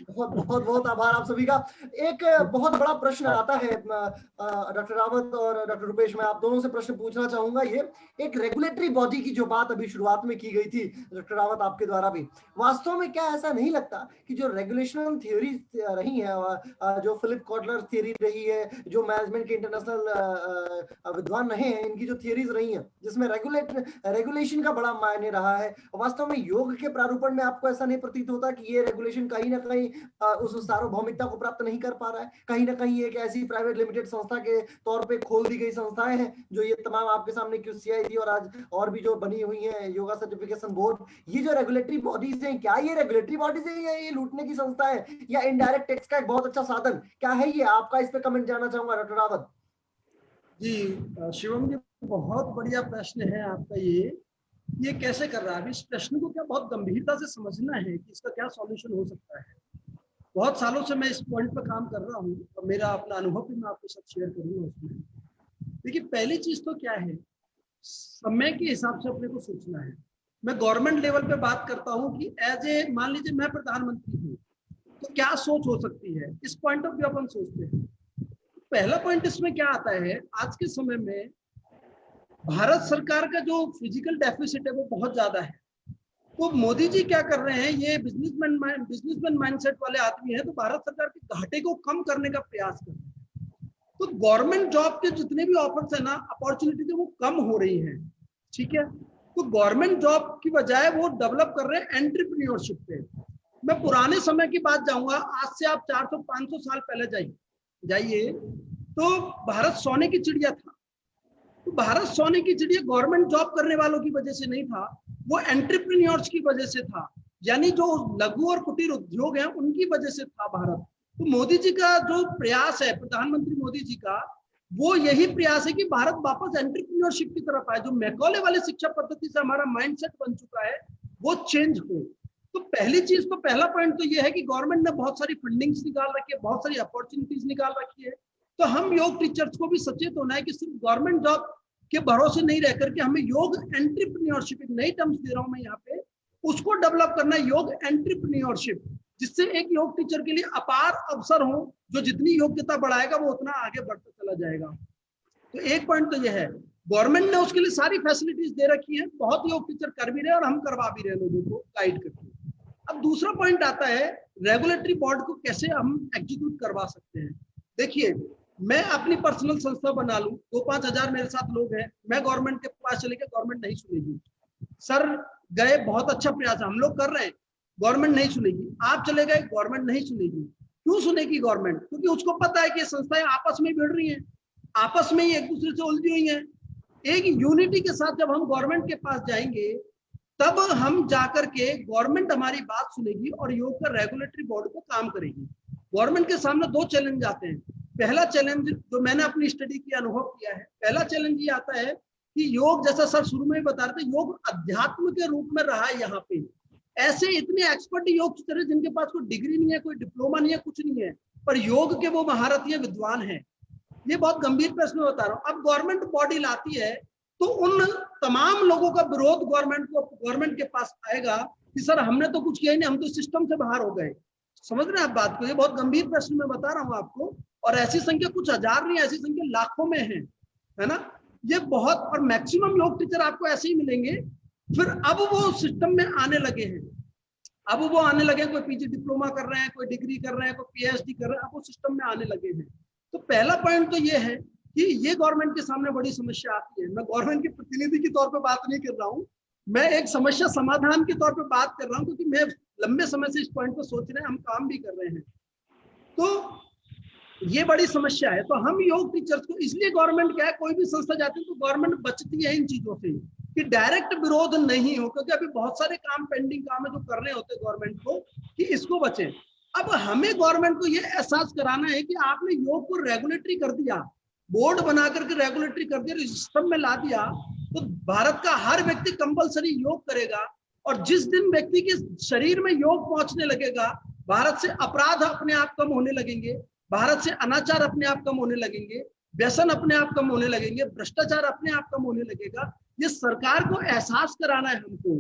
बहुत बहुत बहुत आभार आप सभी का। एक बहुत बड़ा प्रश्न आता है डॉक्टर रावत और डॉक्टर रुपेश, मैं आप दोनों से प्रश्न पूछना चाहूंगा। ये एक रेगुलेटरी बॉडी की जो बात अभी शुरुआत में की गई थी डॉक्टर रावत आपके द्वारा भी, वास्तव में क्या ऐसा नहीं लगता कि जो रेगुलेशन थ्योरी रही है, जो फिलिप कॉटलर थ्योरी रही है, जो मैनेजमेंट के इंटरनेशनल विद्वान रहे हैं, इनकी जो थ्योरीज रही हैं जिसमें रेगुलेशन का बड़ा मायने रहा है, वास्तव में योग के प्रारूपण में आपको ऐसा नहीं प्रतीत होता कि ये रेगुलेशन कहीं ना कहीं उस सार्वभौमिकता को प्राप्त नहीं कर पा रहा है? कहीं ना कहीं एक ऐसी प्राइवेट लिमिटेड संस्था के तौर पे खोल दी गई संस्थाएं हैं जो ये तमाम आपके सामने QCIT और आज और भी जो बनी हुई है योगा सर्टिफिकेशन बोर्ड, ये जो रेगुलेटरी बॉडीज हैं, क्या ये रेगुलेटरी बॉडीज है या ये लूटने की संस्था है या इनडायरेक्ट टैक्स का एक बहुत अच्छा साधन? क्या है ये? आपका इस पे कमेंट जानना चाहूंगा डॉक्टर रावत जी। शिवम जी, बहुत बढ़िया प्रश्न है आपका। ये कैसे कर रहा है? इस प्रश्न को क्या बहुत गंभीरता से समझना है कि इसका क्या सॉल्यूशन हो सकता है। बहुत सालों से मैं इस पॉइंट पर काम कर रहा हूँ और मेरा अपना अनुभव भी मैं आपके साथ शेयर करूंगा उसमें। देखिए, पहली चीज तो क्या है, समय के हिसाब से अपने को सोचना है। मैं गवर्नमेंट लेवल पे बात करता हूँ कि एज ए, मान लीजिए मैं प्रधानमंत्री हूँ तो क्या सोच हो सकती है, इस पॉइंट ऑफ व्यू अपन सोचते हैं। पहला पॉइंट इसमें क्या आता है, आज के समय में भारत सरकार का जो फिजिकल डेफिसिट है वो बहुत ज्यादा है। तो मोदी जी क्या कर रहे हैं, ये बिजनेसमैन माइंडसेट वाले आदमी है, तो भारत सरकार के घाटे को कम करने का प्रयास कर रहे हैं। तो गवर्नमेंट जॉब के जितने भी ऑफर्स है ना, अपॉर्चुनिटी वो कम हो रही है, ठीक है। तो गवर्नमेंट जॉब की बजाय वो डेवलप कर रहे हैं एंटरप्रेन्योरशिप पे। मैं पुराने समय की बात जाऊंगा, आज से आप 400-500 साल पहले जाइए तो भारत सोने की चिड़िया था। तो भारत सोने की चिड़िया गवर्नमेंट जॉब करने वालों की वजह से नहीं था, वो एंटरप्रेन्योर्स की वजह से था, यानी जो लघु और कुटीर उद्योग हैं उनकी वजह से था भारत। तो मोदी जी का जो प्रयास है, प्रधानमंत्री मोदी जी का, वो यही प्रयास है कि भारत वापस एंटरप्रेन्योरशिप की तरफ आए। जो मैकॉले वाली शिक्षा पद्धति से हमारा माइंडसेट बन चुका है वो चेंज हो। तो पहली चीज, तो पहला पॉइंट तो ये है कि गवर्नमेंट ने बहुत सारी फंडिंग्स निकाल रखी है, बहुत सारी अपॉर्चुनिटीज निकाल रखी है। तो हम योग टीचर्स को भी सचेत होना है कि सिर्फ गवर्नमेंट जॉब के भरोसे नहीं रह करके हमें योग एंटरप्रेन्योरशिप, एक नई टर्म्स दे रहा हूं मैं यहाँ पे, उसको डेवलप करना है, योग एंटरप्रेन्योरशिप, जिससे एक योग टीचर के लिए अपार अवसर हो। जो जितनी योग्यता बढ़ाएगा वो उतना आगे बढ़ता चला जाएगा। तो एक पॉइंट तो ये है, गवर्नमेंट ने उसके लिए सारी फैसिलिटीज दे रखी है, बहुत योग टीचर कर भी रहे और हम करवा भी रहे लोगों को गाइड करके। अब दूसरा पॉइंट आता है, रेगुलेटरी बोर्ड को कैसे हम एग्जीक्यूट करवा सकते हैं। देखिए, मैं अपनी पर्सनल संस्था बना लूं, 2-5 हजार मेरे साथ लोग हैं, मैं गवर्नमेंट के पास चले गया, गवर्नमेंट नहीं सुनेगी। सर गए, बहुत अच्छा प्रयास हम लोग कर रहे हैं, गवर्नमेंट नहीं सुनेगी। आप चले गए, गवर्नमेंट नहीं सुनेगी। क्यों सुनेगी गवर्नमेंट? क्योंकि उसको पता है कि संस्थाएं आपस में भिड़ रही हैं, आपस में ही एक दूसरे से उलझी हुई हैं। एक यूनिटी के साथ जब हम गवर्नमेंट के पास जाएंगे तब हम जाकर के गवर्नमेंट हमारी बात सुनेगी और योग का रेगुलेटरी बोर्ड को काम करेगी। गवर्नमेंट के सामने 2 चैलेंज आते हैं। पहला चैलेंज जो मैंने अपनी स्टडी की, अनुभव किया है, पहला चैलेंज ये आता है कि योग, जैसा सर शुरू में ही बता रहे थे, योग अध्यात्म के रूप में रहा है। यहाँ पे ऐसे इतने एक्सपर्ट योग टीचर हैं जिनके पास कोई डिग्री नहीं है, कोई डिप्लोमा नहीं है, कुछ नहीं है, पर योग के वो महारथी विद्वान हैं। ये बहुत गंभीर प्रश्न बता रहा हूँ। अब गवर्नमेंट बॉडी लाती है तो उन तमाम लोगों का विरोध गवर्नमेंट के पास आएगा कि सर हमने तो कुछ किया ही नहीं, हम तो सिस्टम से बाहर हो गए। समझ रहे हैं आप बात को? ये बहुत गंभीर प्रश्न मैं बता रहा हूँ आपको, और ऐसी संख्या कुछ हजार नहीं, ऐसी संख्या लाखों में है ना। ये बहुत, और मैक्सिमम योग टीचर आपको ऐसे ही मिलेंगे। फिर अब वो सिस्टम में आने लगे हैं, अब वो आने लगे, कोई पीजी डिप्लोमा कर रहे हैं, कोई डिग्री कर रहे हैं, कोई पीएचडी कर रहे हैं, अब वो सिस्टम में आने लगे हैं। तो पहला पॉइंट तो ये है कि ये गवर्नमेंट के सामने बड़ी समस्या आती है। मैं गवर्नमेंट के प्रतिनिधि के तौर पे बात नहीं कर रहा हूँ, मैं एक समस्या समाधान के तौर पे बात कर रहा हूँ, क्योंकि मैं लंबे समय से इस पॉइंट पर सोच रहे हैं, हम काम भी कर रहे हैं। तो ये बड़ी समस्या है। तो हम योग टीचर्स को, इसलिए गवर्नमेंट क्या है, कोई भी संस्था जाती है तो गवर्नमेंट बचती है इन चीजों से कि डायरेक्ट विरोध नहीं हो, क्योंकि अभी बहुत सारे काम, पेंडिंग काम है जो करने होते हैं गवर्नमेंट को, कि इसको बचे। अब हमें गवर्नमेंट को ये एहसास कराना है कि आपने योग को रेगुलेटरी कर दिया, बोर्ड बना करके रेगुलेटरी कर दिया, सिस्टम में ला दिया, तो भारत का हर व्यक्ति कंपलसरी योग करेगा। और जिस दिन व्यक्ति के शरीर में योग पहुंचने लगेगा, भारत से अपराध अपने आप कम होने लगेंगे, भारत से अनाचार अपने आप कम होने लगेंगे, व्यसन अपने आप कम होने लगेंगे, भ्रष्टाचार अपने आप कम होने लगेगा। ये सरकार को एहसास कराना है हमको,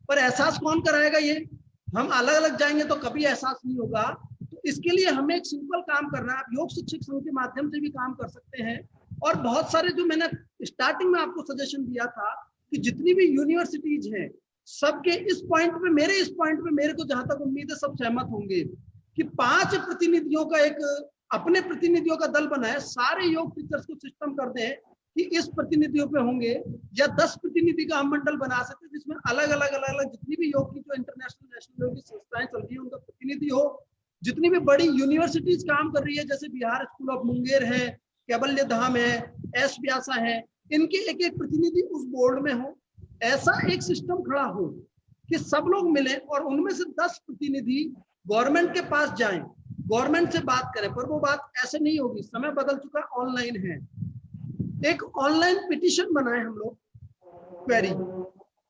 पर एहसास कौन कराएगा? ये हम अलग अलग जाएंगे तो कभी एहसास नहीं होगा। तो इसके लिए हमें एक सिंपल काम करना है। आप योग शिक्षक संघ के माध्यम से भी काम कर सकते हैं, और बहुत सारे, जो मैंने स्टार्टिंग में आपको सजेशन दिया था कि जितनी भी यूनिवर्सिटीज हैं, सबके इस पॉइंट पे, मेरे को जहां तक उम्मीद है सब सहमत होंगे कि 5 प्रतिनिधियों का, एक अपने प्रतिनिधियों का दल बनाए, सारे योग टीचर्स को सिस्टम कर दें कि इस प्रतिनिधियों पे होंगे, या 10 प्रतिनिधि का हम मंडल बना सकते हैं, जिसमें अलग अलग जितनी भी योग की जो इंटरनेशनल, नेशनल योग की संस्थाएं चल रही है उनका प्रतिनिधि हो। जितनी भी बड़ी यूनिवर्सिटीज काम कर रही है, जैसे बिहार स्कूल ऑफ मुंगेर है, कैबल्य धाम है, एस व्यासा है, इनके एक एक प्रतिनिधि उस बोर्ड में हो। ऐसा एक सिस्टम खड़ा हो कि सब लोग मिले और उनमें से 10 प्रतिनिधि गवर्नमेंट के पास जाएं, गवर्नमेंट से बात करें। पर वो बात ऐसे नहीं होगी, समय बदल चुका, ऑनलाइन है। एक ऑनलाइन पिटीशन बनाए हम लोग, क्वेरी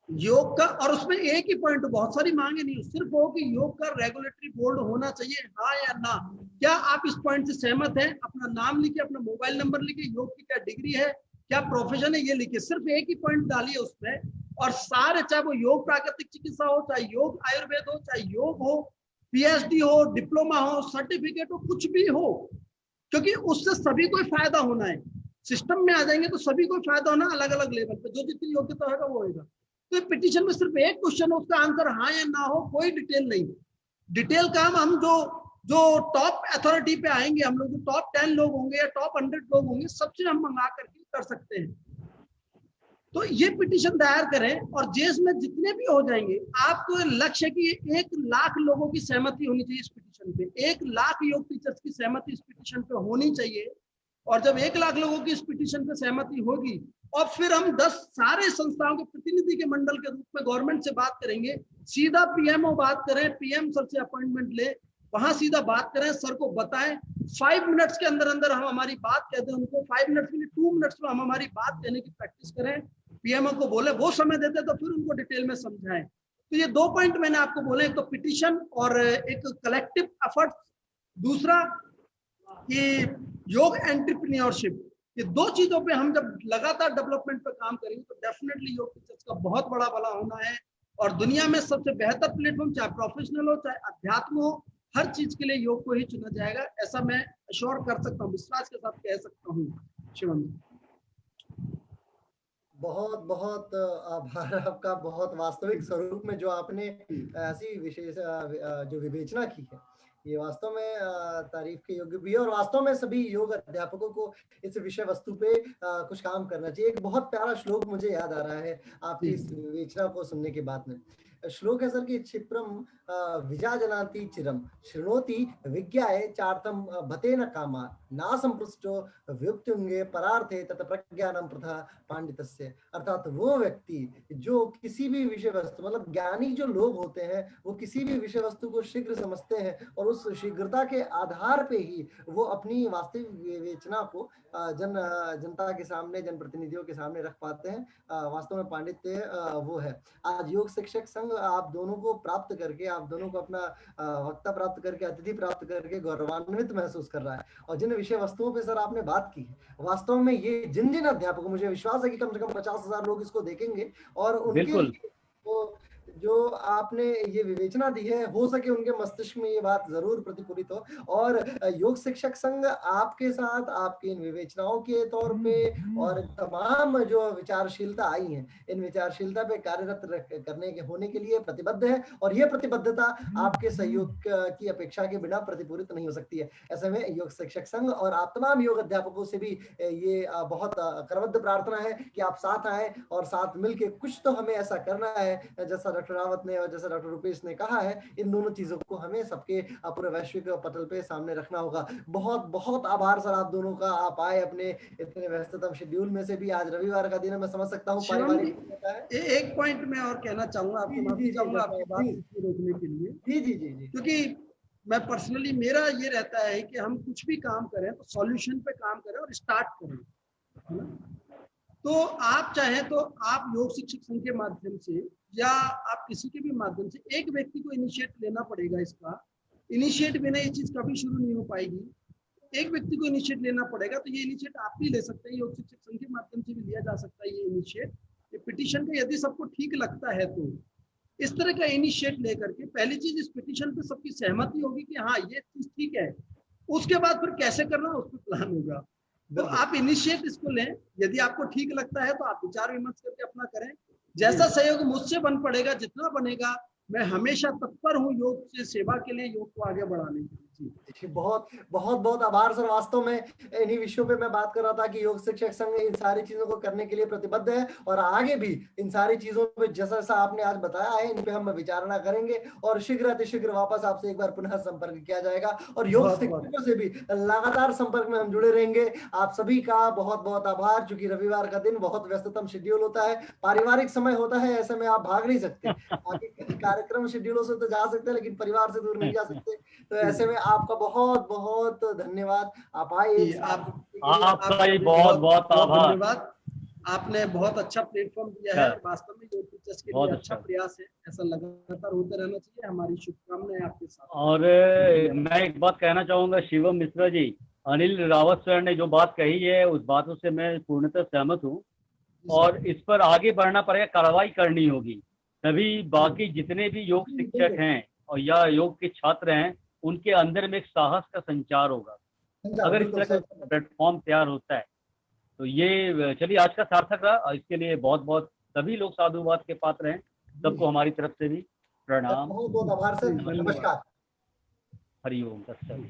योग का, और उसमें एक ही पॉइंट, बहुत सारी मांगे नहीं, सिर्फ हो कि योग का रेगुलेटरी बोर्ड होना चाहिए, हाँ या ना। क्या आप इस पॉइंट से सहमत हैं? अपना नाम लिखिए, अपना मोबाइल नंबर लिखिए, योग की क्या डिग्री है, क्या प्रोफेशन है, ये लिखिए। सिर्फ एक ही पॉइंट डालिए उसमें, और सारे, चाहे वो योग प्राकृतिक चिकित्सा हो, चाहे योग आयुर्वेद हो, चाहे योग हो, पीएचडी हो, डिप्लोमा हो, सर्टिफिकेट हो, कुछ भी हो, क्योंकि उससे सभी को फायदा होना है। सिस्टम में आ जाएंगे तो सभी को फायदा होना, अलग अलग लेवल पे जो जितनी योग्यता होगा वो होगा। तो पिटीशन में सिर्फ एक क्वेश्चन, उसका आंसर हाँ या ना हो, कोई डिटेल नहीं। डिटेल काम हम जो जो टॉप अथॉरिटी पे आएंगे हम लोग, जो टॉप 10 लोग होंगे या टॉप 100 लोग होंगे, सबसे हम मंगा करके कर सकते हैं। तो ये पिटीशन दायर करें और देश में जितने भी हो जाएंगे, आपको लक्ष्य है कि 1,00,000 लोगों की सहमति होनी चाहिए इस पिटीशन पे। 1,00,000 योग टीचर्स की सहमति इस पिटीशन पे होनी चाहिए। और जब 1,00,000 लोगों की इस पिटीशन पे सहमति होगी, और फिर हम 10 सारे संस्थाओं के प्रतिनिधि के मंडल के रूप में गवर्नमेंट से बात करेंगे, सीधा पीएमओ बात करें, पीएम सर से अपॉइंटमेंट ले, वहां सीधा बात करें, सर को बताएं, 5 मिनट्स के अंदर अंदर हम हमारी बात कह दें उनको, 5 मिनट्स के लिए 2 मिनट्स में हम हमारी बात कहने की प्रैक्टिस करें, पीएमओ को बोले, वो समय देते तो फिर उनको डिटेल में समझाएं। तो ये 2 पॉइंट मैंने आपको बोले, एक तो पिटीशन और एक कलेक्टिव एफर्ट, दूसरा कि योग एंटरप्रेन्योरशिप। ये 2 चीजों पे हम जब लगातार डेवलपमेंट पे काम करेंगे तो डेफिनेटली योग टीचर्स का बहुत बड़ा भला होना है। और दुनिया में सबसे बेहतर प्लेटफॉर्म, चाहे प्रोफेशनल हो चाहे अध्यात्म हो, हर चीज के लिए योग को ही चुना जाएगा, ऐसा मैं अश्योर कर सकता हूँ, विश्वास के साथ कह सकता हूँ। शिवम, बहुत बहुत आभार आपका, बहुत वास्तविक स्वरूप में जो आपने ऐसी विशेष जो विवेचना की है, ये वास्तव में तारीफ के योग्य भी है। और वास्तव में सभी योग अध्यापकों को इस विषय वस्तु पे कुछ काम करना चाहिए। एक बहुत प्यारा श्लोक मुझे याद आ रहा है आपकी इस विवेचना को सुनने के बाद में। श्लोक है सर कि क्षिप्रम विजाजनाति चिरम शृणोति विज्ञाय चार्थम भतेन कामा ना संपृष्टो व्युक्त्युंगे परार्थे तत प्रज्ञानम प्रथा पांडितस्य। अर्थात वो व्यक्ति जो किसी भी विषय वस्तु, मतलब ज्ञानी जो लोग होते हैं, वो किसी भी विषय वस्तु को शीघ्र समझते हैं और उस शीघ्रता के आधार पे ही वो अपनी वास्तविक विवेचना को जनता के सामने, जनप्रतिनिधियों के सामने रख पाते हैं। वास्तव में पांडित्य वो है। आज योग शिक्षक संघ आप दोनों को प्राप्त करके, आप दोनों को अपना वक्ता प्राप्त करके, अतिथि प्राप्त करके गौरवान्वित महसूस कर रहा है। और जिन विषय वस्तुओं पे सर आपने बात की है, वास्तव में ये जिन जिन अध्यापकों, मुझे विश्वास है कि कम से कम 50,000 लोग इसको देखेंगे और उनके वो जो आपने ये विवेचना दी है, हो सके उनके मस्तिष्क में ये बात जरूर प्रतिफलित हो। और योग शिक्षक संघ आपके साथ, आपकी इन विवेचनाओं के तौर पे और तमाम जो विचारशीलता आई है, इन विचारशीलता पे कार्यरत करने के होने के लिए प्रतिबद्ध है। और ये प्रतिबद्धता आपके सहयोग की अपेक्षा के बिना प्रतिपूरित नहीं हो सकती है। ऐसे में योग शिक्षक संघ और आप तमाम योग अध्यापकों से भी ये बहुत करबद्ध प्रार्थना है कि आप साथ आए और साथ मिलके कुछ तो हमें ऐसा करना है, जैसा डॉक्टर रावत ने और जैसा डॉक्टर रुपेश ने कहा है, इन दोनों चीजों को हमें सबके पूरे वैश्विक पटल पे सामने रखना होगा। बहुत बहुत आभार सर आप दोनों का, आप आए अपने इतने व्यस्ततम शेड्यूल में से भी। आज रविवार का दिन है, मैं समझ सकता हूँ पारिवारिक। एक पॉइंट मैं और कहना चाहूंगा, आपको माफी चाहूंगा आपकी बात रोकने के लिए। जी जी जी जी। क्योंकि मैं पर्सनली, मेरा ये रहता है कि हम कुछ भी काम करें तो सॉल्यूशन पे काम करें और स्टार्ट करें, है ना? तो आप चाहें तो आप योग शिक्षक संघ के माध्यम से या आप किसी के भी माध्यम से एक व्यक्ति को इनिशिएट लेना पड़ेगा। इसका इनिशिएट बिना ये चीज कभी शुरू नहीं हो पाएगी। एक व्यक्ति को इनिशिएट लेना पड़ेगा। तो ये इनिशिएट आप भी ले सकते हैं, योग शिक्षक संघ के माध्यम से भी लिया जा सकता है ये इनिशिएट। ये पिटीशन का यदि सबको ठीक लगता है तो इस तरह का इनिशिएट लेकर के, पहली चीज इस पिटीशन पे सबकी सहमति होगी कि हाँ ये चीज ठीक है, उसके बाद फिर कैसे करना उस पर प्लान होगा। तो आप इनिशिएट इसको लें, यदि आपको ठीक लगता है तो आप विचार विमर्श करके अपना करें। जैसा सहयोग मुझसे बन पड़ेगा, जितना बनेगा, मैं हमेशा तत्पर हूँ योग से सेवा के लिए, योग को आगे बढ़ाने के लिए। बहुत बहुत बहुत आभार सर। वास्तव में इन्हीं विषयों पे मैं बात कर रहा था कि योग शिक्षक संघ इन सारी चीजों को करने के लिए प्रतिबद्ध है और आगे भी इन सारी चीजों पे जैसा जैसा आपने आज बताया है, इन पे हम विचारणा करेंगे और शीघ्र अतिशीघ्र वापस आपसे एक बार पुनः संपर्क किया जाएगा और योग शिक्षकों से भी लगातार संपर्क में हम जुड़े रहेंगे। आप सभी का बहुत बहुत आभार। चूंकि रविवार का दिन बहुत व्यस्ततम शेड्यूल होता है, पारिवारिक समय होता है, ऐसे में आप भाग नहीं सकते। कार्यक्रम शेड्यूलों से तो जा सकते हैं लेकिन परिवार से दूर नहीं जा सकते। तो ऐसे में आपका बहुत बहुत धन्यवाद। आप आए, आपका ही बहुत बहुत आभार। धन्यवाद। आपने बहुत अच्छा प्लेटफॉर्म दिया है। वास्तव में योग टीचर्स के लिए अच्छा प्रयास है, ऐसा लगातार होते रहना चाहिए। हमारी शुभकामनाएं आपके साथ। और मैं एक बात कहना चाहूंगा, शिवम मिश्रा जी, अनिल रावत सर ने जो बात कही है उस बातों से मैं पूर्णतः सहमत हूँ और इस पर आगे बढ़ना पड़ेगा, कार्रवाई करनी होगी। तभी बाकी जितने भी योग शिक्षक हैं और या योग के छात्र हैं, उनके अंदर में एक साहस का संचार होगा। अगर इस तरह का प्लेटफॉर्म तैयार होता है तो ये, चलिए आज का सार्थक रहा और इसके लिए बहुत बहुत सभी लोग साधुवाद के पात्र हैं। सबको हमारी तरफ से भी प्रणाम। बहुत बहुत आभार सर। नमस्कार। हरिओम तत्सत।